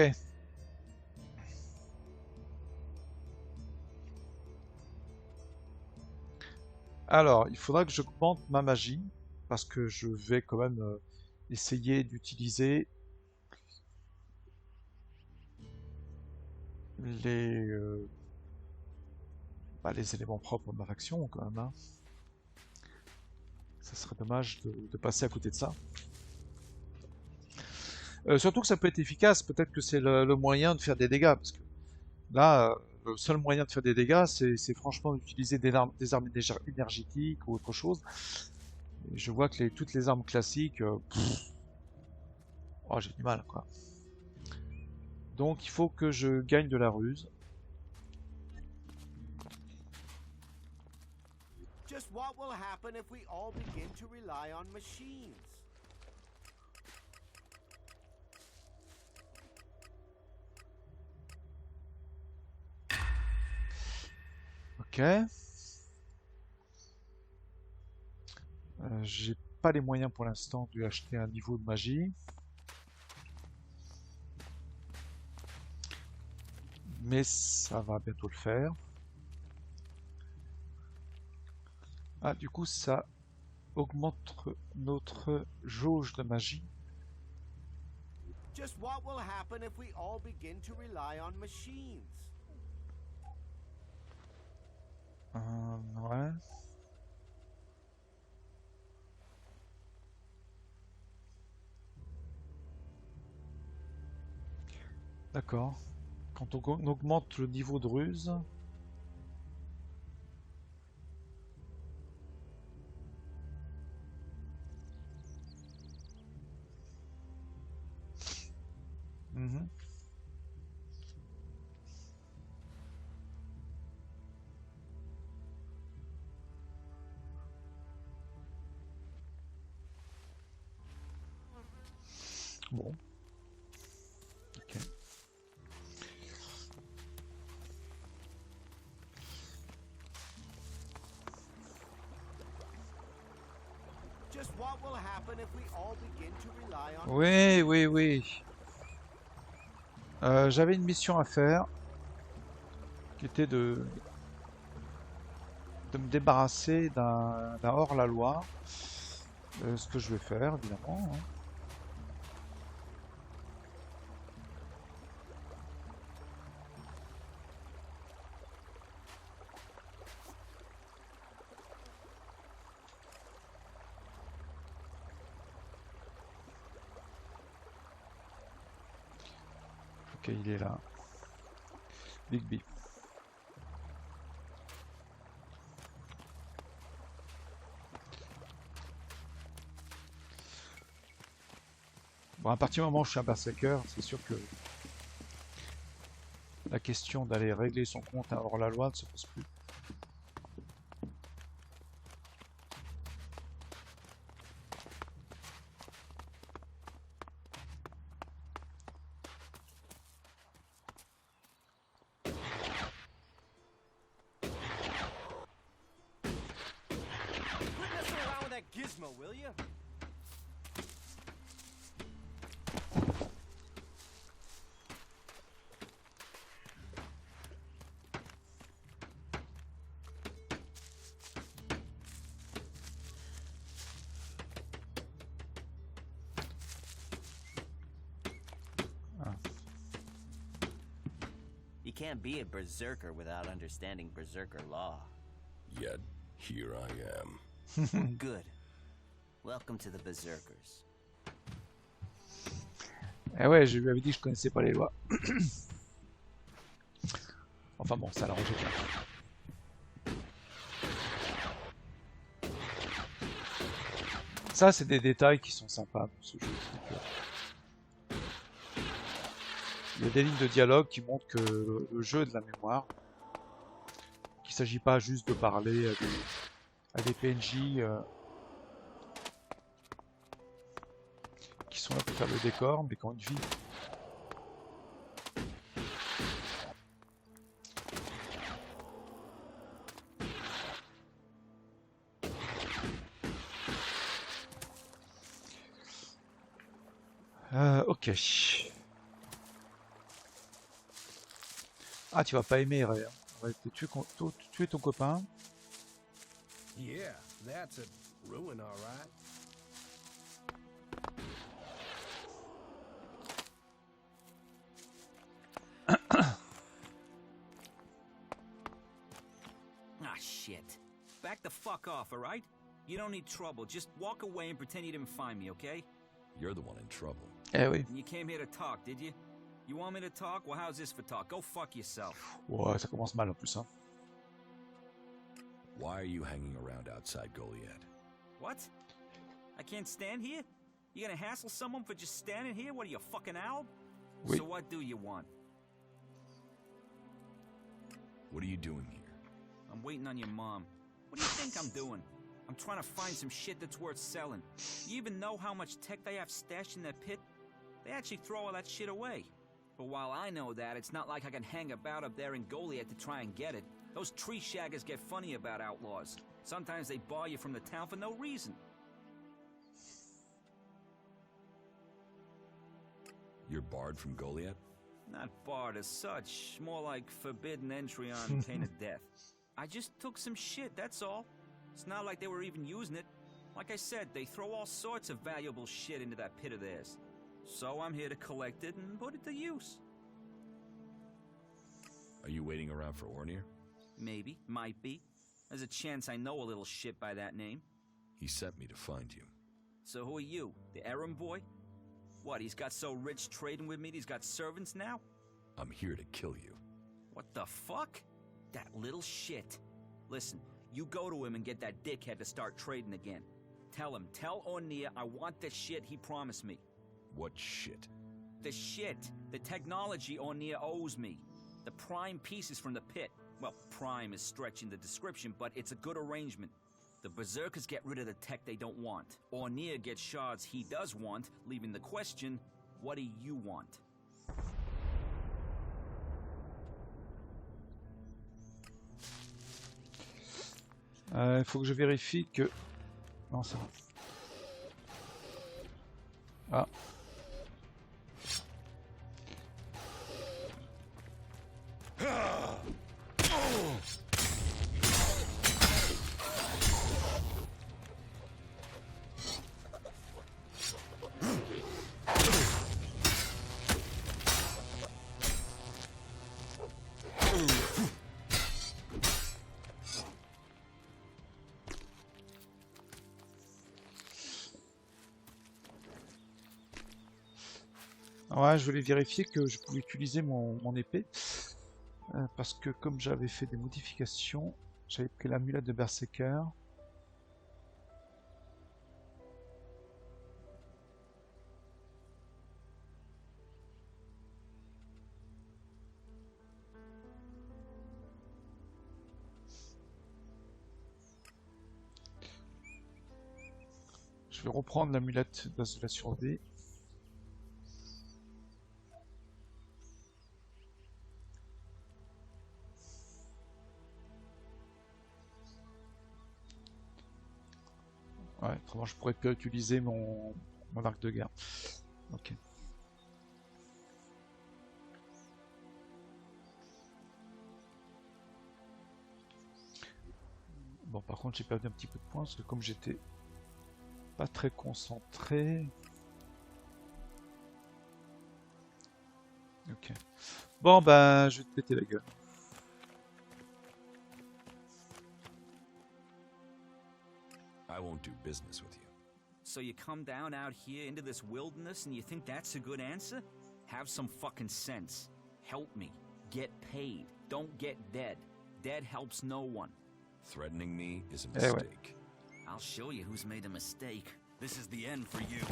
Alors, il faudra que j'augmente ma magie, parce que je vais quand même essayer d'utiliser les, les éléments propres de ma faction, quand même, hein. Ça serait dommage de passer à côté de ça. Surtout que ça peut être efficace, peut-être que c'est le moyen de faire des dégâts, parce que là, le seul moyen de faire des dégâts, c'est franchement d'utiliser des armes énergétiques ou autre chose. Et je vois que toutes les armes classiques, oh, j'ai du mal, quoi. Donc il faut que je gagne de la ruse. Just what will happen if we all begin to rely on machines? Ok. J'ai pas les moyens pour l'instant de lui acheter un niveau de magie. Mais ça va bientôt le faire. Ah, du coup, ça augmente notre jauge de magie. Just what will happen if we all begin to rely on machines? Ouais. D'accord. Quand on augmente le niveau de ruse, mhm. Bon. Ok. Just what will happen if we all begin to rely on Oui, oui, oui. J'avais une mission à faire qui était de me débarrasser d'un hors-la-loi. Ce que je vais faire, évidemment, hein. Ok, il est là. Big B. Bon, à partir du moment où je suis un berserker, c'est sûr que la question d'aller régler son compte hors la loi ne se pose plus. Gizmo, will you? You can't be a berserker without understanding berserker law. Yet, here I am. Good. Welcome to the berserkers. Eh ouais, je lui avais dit que je connaissais pas les lois. Enfin bon, ça l'arrange bien. Ça, c'est des détails qui sont sympas dans ce jeu. Il y a des lignes de dialogue qui montrent que le jeu est de la mémoire. Qu'il ne s'agit pas juste de parler à des PNJ qui sont là pour faire le décor, mais qui ont une vie. Ok. Ah, tu vas pas aimer, Ray. On va tuer ton copain. Yeah, that's a ruin, all right. Ah, shit. Back the fuck off, all right? You don't need trouble. Just walk away and pretend you didn't find me, okay? You're the one in trouble. Eh oui. And you came here to talk, did you? You want me to talk? Well, how's this for talk? Go fuck yourself. Ouais, ça commence mal en plus, hein. Why are you hanging around outside Goliad? What? I can't stand here? You gonna hassle someone for just standing here? What are you, a fucking owl? Oui. So what do you want? What are you doing here? I'm waiting on your mom. What do you think I'm doing? I'm trying to find some shit that's worth selling. You even know how much tech they have stashed in their pit? They actually throw all that shit away. But while I know that, it's not like I can hang about up there in Goliad to try and get it. Those tree shaggers get funny about outlaws. Sometimes they bar you from the town for no reason. You're barred from Goliad? Not barred as such, more like forbidden entry on pain of death. I just took some shit, that's all. It's not like they were even using it. Like I said, they throw all sorts of valuable shit into that pit of theirs. So I'm here to collect it and put it to use. Are you waiting around for Ornir? Maybe, might be. There's a chance I know a little shit by that name. He sent me to find you. So who are you, the errand boy? What, he's got so rich trading with me he's got servants now? I'm here to kill you. What the fuck? That little shit. Listen, you go to him and get that dickhead to start trading again. Tell him, tell Ornir I want the shit he promised me. What shit? The shit. The technology Ornir owes me. The prime pieces from the pit. Well, prime is stretching the description, but it's a good arrangement. The berserkers get rid of the tech they don't want. Ornir gets shards he does want, leaving the question, what do you want? Il faut que je vérifie que... Non, ça va. Ah. Ouais, je voulais vérifier que je pouvais utiliser mon épée. Parce que comme j'avais fait des modifications, j'avais pris l'amulette de Berserker. Je vais reprendre l'amulette de la survie. Ouais, autrement je pourrais pas utiliser mon arc de guerre. Ok. Bon, par contre, j'ai perdu un petit peu de points parce que comme j'étais pas très concentré. Ok. Bon, ben, je vais te péter la gueule. I won't do business with you. So you come down out here into this wilderness and you think that's a good answer? Have some fucking sense. Help me. Get paid. Don't get dead. Dead helps no one. Threatening me is a Eh ouais. mistake. I'll show you who's made a mistake. This is the end for you.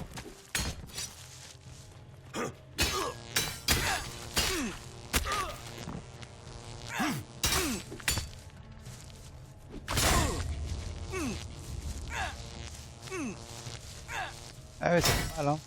Ah ouais, ça fait mal, hein.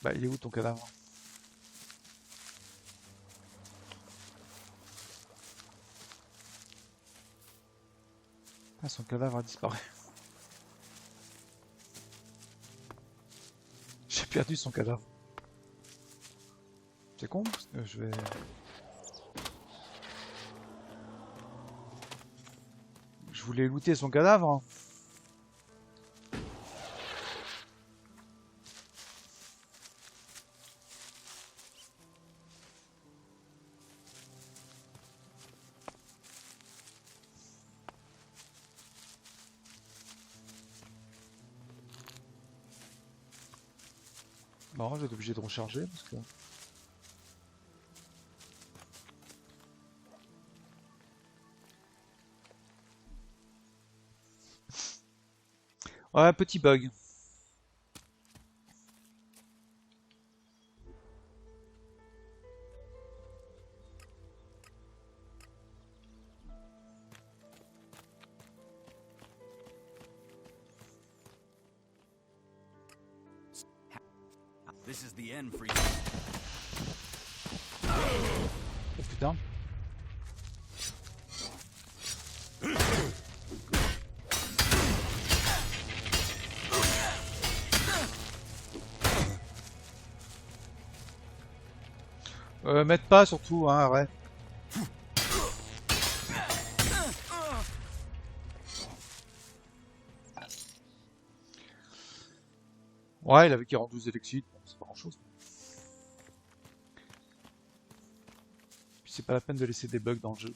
Bah, il est où ton cadavre? Ah, son cadavre a disparu. J'ai perdu son cadavre. C'est con parce que je vais... Je voulais looter son cadavre, hein. Bon, je vais être obligé de recharger parce que... Ouais, petit bug. This is the end for you. Oh putain. M'aide pas surtout, hein, arrête. Ouais, il avait 42 électriques, bon, c'est pas grand chose. Puis c'est pas la peine de laisser des bugs dans le jeu.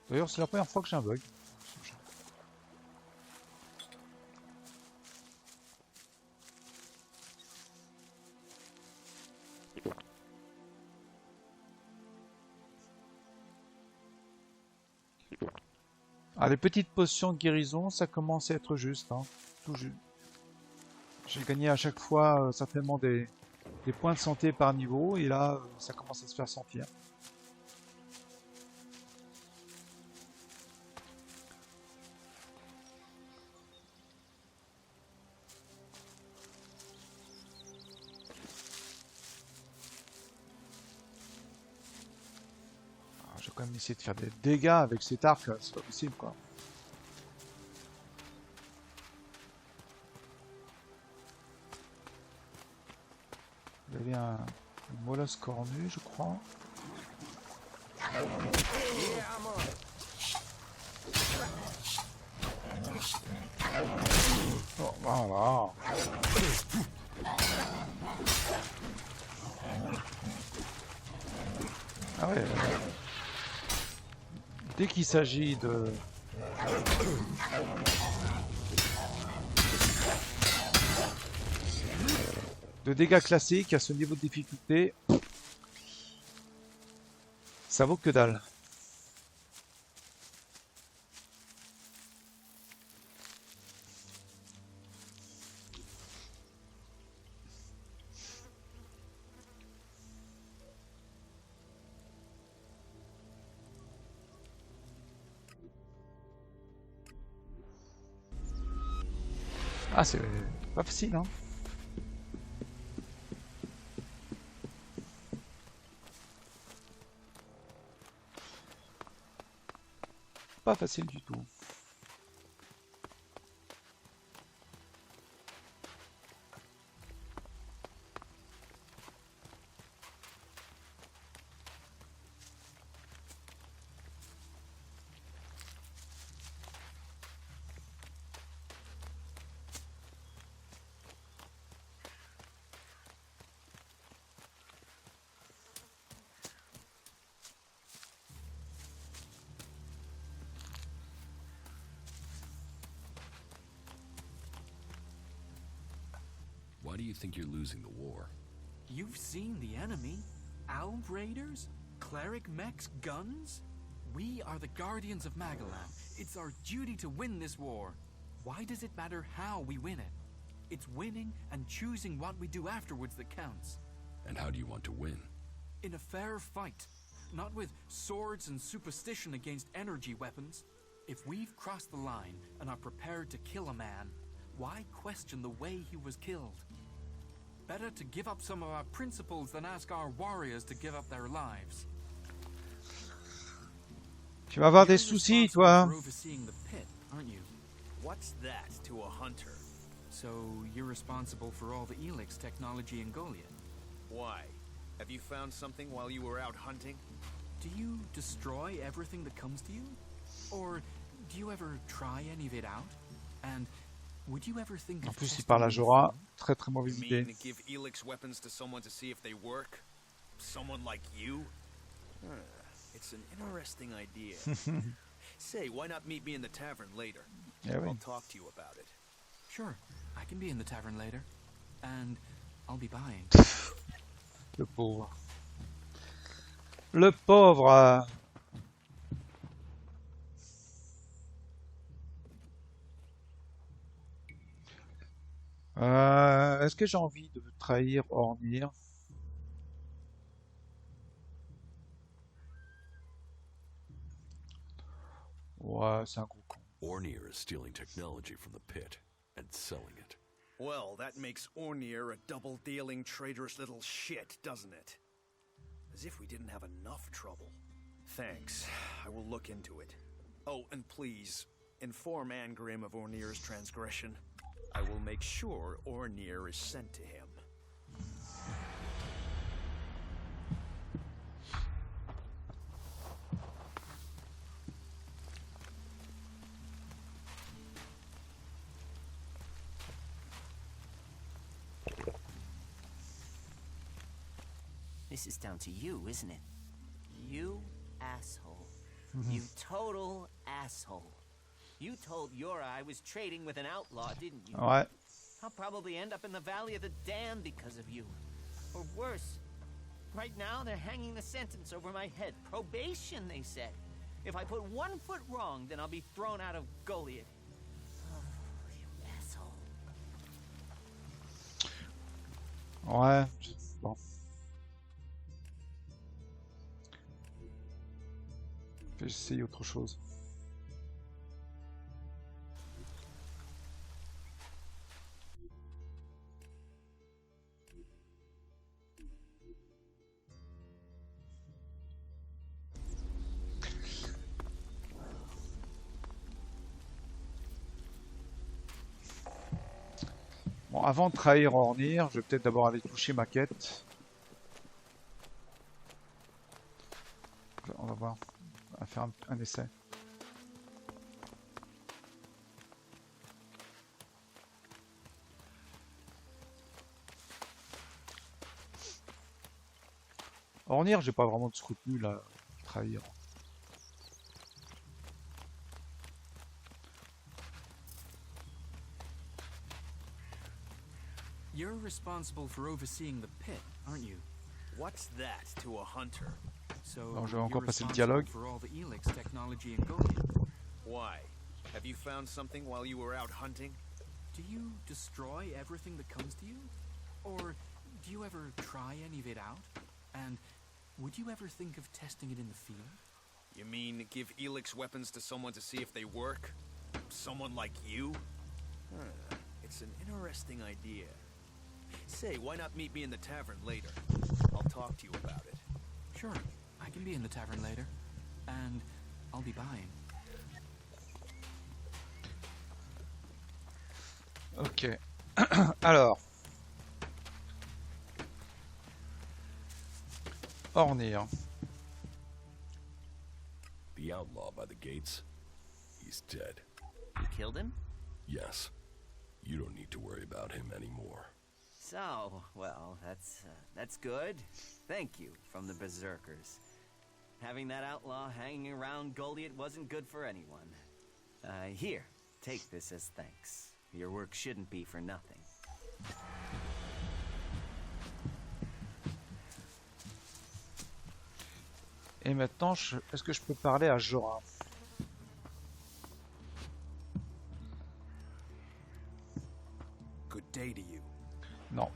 D'ailleurs, c'est la première fois que j'ai un bug. Ah, les petites potions de guérison, ça commence à être juste, hein. Tout juste. J'ai gagné à chaque fois certainement des points de santé par niveau, et là, ça commence à se faire sentir. Je vais quand même essayer de faire des dégâts avec cet arc, c'est pas possible quoi. Il y avait un molosse cornu, je crois. Oh, voilà. Ah ouais. Dès qu'il s'agit de dégâts classiques à ce niveau de difficulté, ça vaut que dalle. Ah, c'est pas facile, hein. Pas facile du tout. Why do you think you're losing the war? You've seen the enemy? Alb raiders? Cleric mechs? Guns? We are the guardians of Magalan. It's our duty to win this war. Why does it matter how we win it? It's winning and choosing what we do afterwards that counts. And how do you want to win? In a fair fight. Not with swords and superstition against energy weapons. If we've crossed the line and are prepared to kill a man, why question the way he was killed? Better to give up some of our principles than ask our warriors to give up their lives. Tu vas avoir des soucis, toi. You're overseeing the pit, aren't you? What's that to a hunter? So you're responsible for all the Elex technology in Goliath. Why? Have you found something while you were out hunting? Do you destroy everything that comes to you? Or do you ever try any of it out? And would you ever think En of plus, il testing parle à it Jorah. Très très mauvaise You idée. mean give Elex weapons to someone to see if they work? Someone like you? It's an interesting idea. Say, why not meet me in the tavern later? Yeah, I'll oui. talk to you about it. Sure, I can be in the tavern later. And I'll be buying. Le pauvre. Le pauvre. Est-ce que j'ai envie de trahir Ornir? Ouais, c'est un gros con. Ornir is stealing technology from the pit and selling it. Well, that makes Ornir a double-dealing, traitorous little shit, doesn't it? As if we didn't have enough trouble. Thanks. I will look into it. Oh, and please, inform Angrim of Ornir's transgression. I will make sure Ornir is sent to him. This is down to you, isn't it? You asshole. Mhm. You total asshole. You told Yora I was trading with an outlaw, didn't you? Ouais. I'll probably end up in the Valley of the Damned because of you. Or worse. Right now, they're hanging the sentence over my head. Probation, they said. If I put 1 foot wrong, then I'll be thrown out of Goliath. Oh, you asshole. Ouais. Bon. Je vais essayer autre chose. Bon, avant de trahir Ornir, je vais peut-être d'abord aller toucher ma quête. On va voir. On va faire un essai. Ornir, j'ai pas vraiment de scrupule à trahir. You're responsible for overseeing the pit, aren't you? What's that to a hunter? So Alors, je vais you're encore passer le responsible dialogue. for all the Elex technology in Goliath. Why? Have you found something while you were out hunting? Do you destroy everything that comes to you? Or do you ever try any of it out? And would you ever think of testing it in the field? You mean give Elex weapons to someone to see if they work? Someone like you? It's an interesting idea. Say, why not meet me in the tavern later? I'll talk to you about it. Sure, I can be in the tavern later. And I'll be buying. Ok. Alors. Ornir. The outlaw by the gates, he's dead. You killed him? Yes. You don't need to worry about him anymore. So, well, that's good. Thank you from the Berserkers. Having that outlaw hanging around Goliath wasn't good for anyone. Here, take this as thanks. Your work shouldn't be for nothing. Et maintenant, est-ce que je peux parler à Jorah? Good day to you. Non.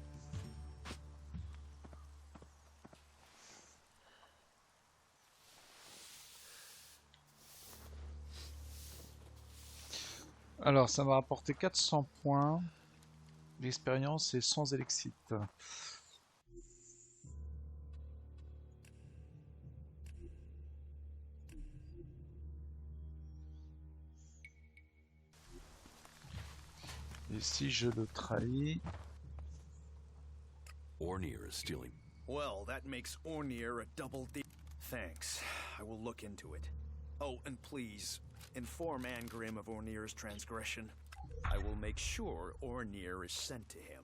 Alors, ça m'a rapporté 400 points. L'expérience est sans élexite. Et si je le trahis... Ornir is stealing. Well, that makes Ornir a double D. Thanks. I will look into it. Oh, and please, inform Angrim of Ornir's transgression. I will make sure Ornir is sent to him.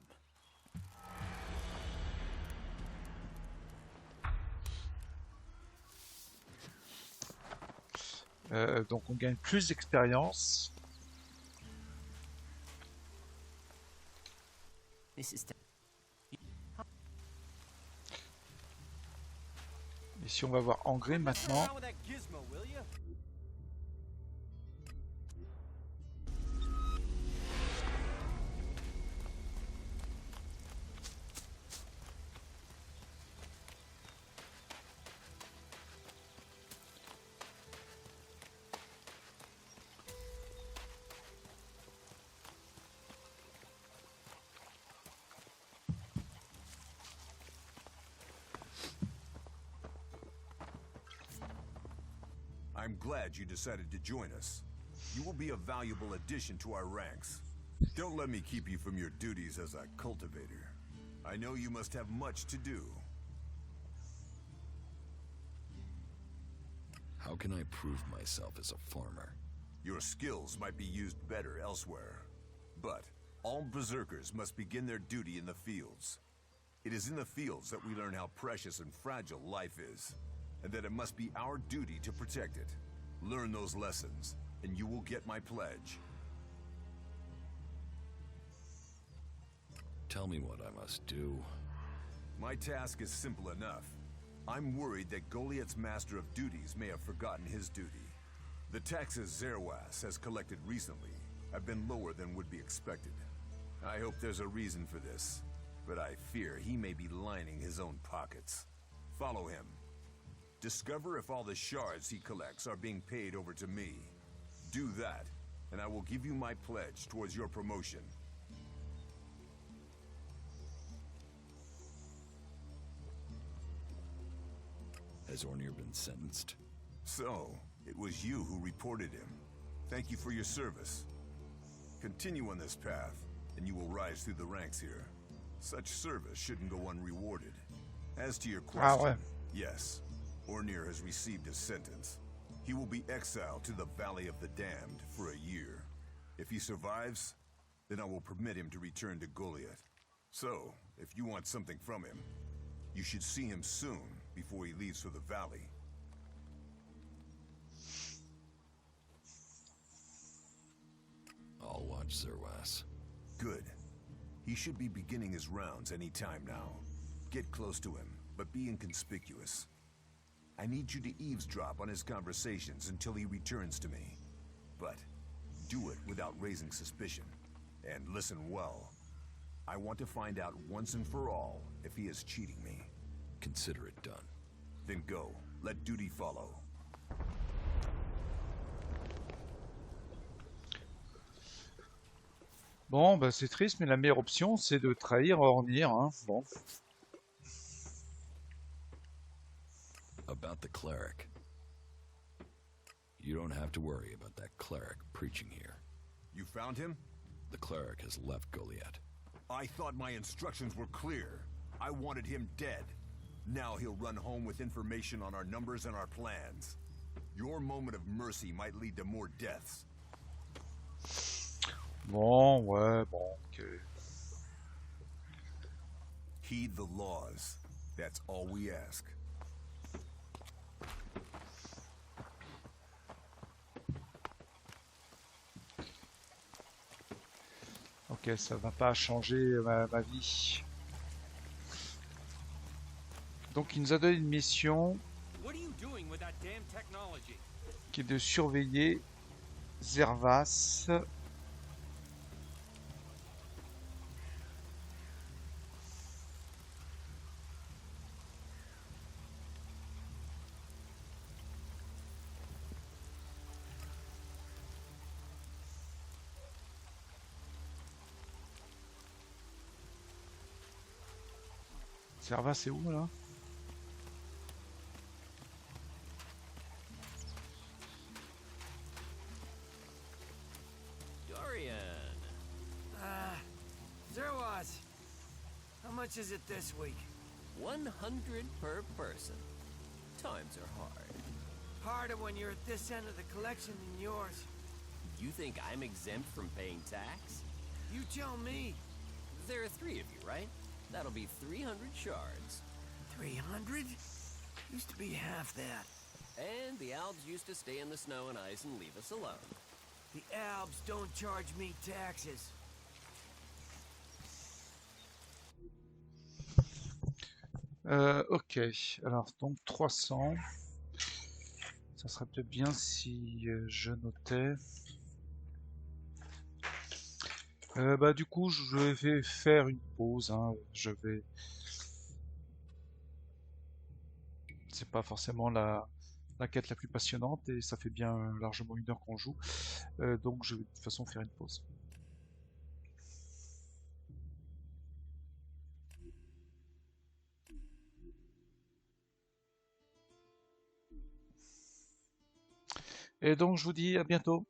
Donc on gagne plus d'expérience. Ici on va voir Angrim maintenant. I'm glad you decided to join us. You will be a valuable addition to our ranks. Don't let me keep you from your duties as a cultivator. I know you must have much to do. How can I prove myself as a farmer? Your skills might be used better elsewhere. But all berserkers must begin their duty in the fields. It is in the fields that we learn how precious and fragile life is, and that it must be our duty to protect it. Learn those lessons, and you will get my pledge. Tell me what I must do. My task is simple enough. I'm worried that Goliath's Master of Duties may have forgotten his duty. The taxes Zerwas has collected recently have been lower than would be expected. I hope there's a reason for this, but I fear he may be lining his own pockets. Follow him. Discover if all the shards he collects are being paid over to me. Do that, and I will give you my pledge towards your promotion. Has Ornir been sentenced? So, it was you who reported him. Thank you for your service. Continue on this path, and you will rise through the ranks here. Such service shouldn't go unrewarded. As to your question, yes, Ornir has received his sentence. He will be exiled to the Valley of the Damned for a year. If he survives, then I will permit him to return to Goliath. So, if you want something from him, you should see him soon before he leaves for the valley. I'll watch Zerwas. Good. He should be beginning his rounds any time now. Get close to him, but be inconspicuous. I need you to eavesdrop on his conversations until he returns to me. But do it without raising suspicion. And listen well. I want to find out once and for all if he is cheating me. Consider it done. Then go. Let duty follow. Bon, bah c'est triste, mais la meilleure option, c'est de trahir Ornir, hein. Bon. About the cleric. You don't have to worry about that cleric preaching here. You found him? The cleric has left Goliath. I thought my instructions were clear. I wanted him dead. Now he'll run home with information on our numbers and our plans. Your moment of mercy might lead to more deaths. Bon, ouais, bon, ok. Heed the laws. That's all we ask. Ok, ça va pas changer ma vie. Donc il nous a donné une mission What are you doing with that damn technology? qui est de surveiller Zervas. Zervas, c'est où là? Dorian. There was. How much is it this week? 100 per person. Times are hard. Harder when you're at this end of the collection than yours. You think I'm exempt from paying tax? You tell me. There are 3 of you, right? That'll be 300 shards. 300? Used to be half that. And the Albs used to stay in the snow and ice and leave us alone. The Albs don't charge me taxes. Ok, alors donc 300. Ça serait peut-être bien si je notais. Bah du coup je vais faire une pause, hein. C'est pas forcément la quête la plus passionnante et ça fait bien largement 1 heure qu'on joue. Donc je vais de toute façon faire une pause. Et donc je vous dis à bientôt.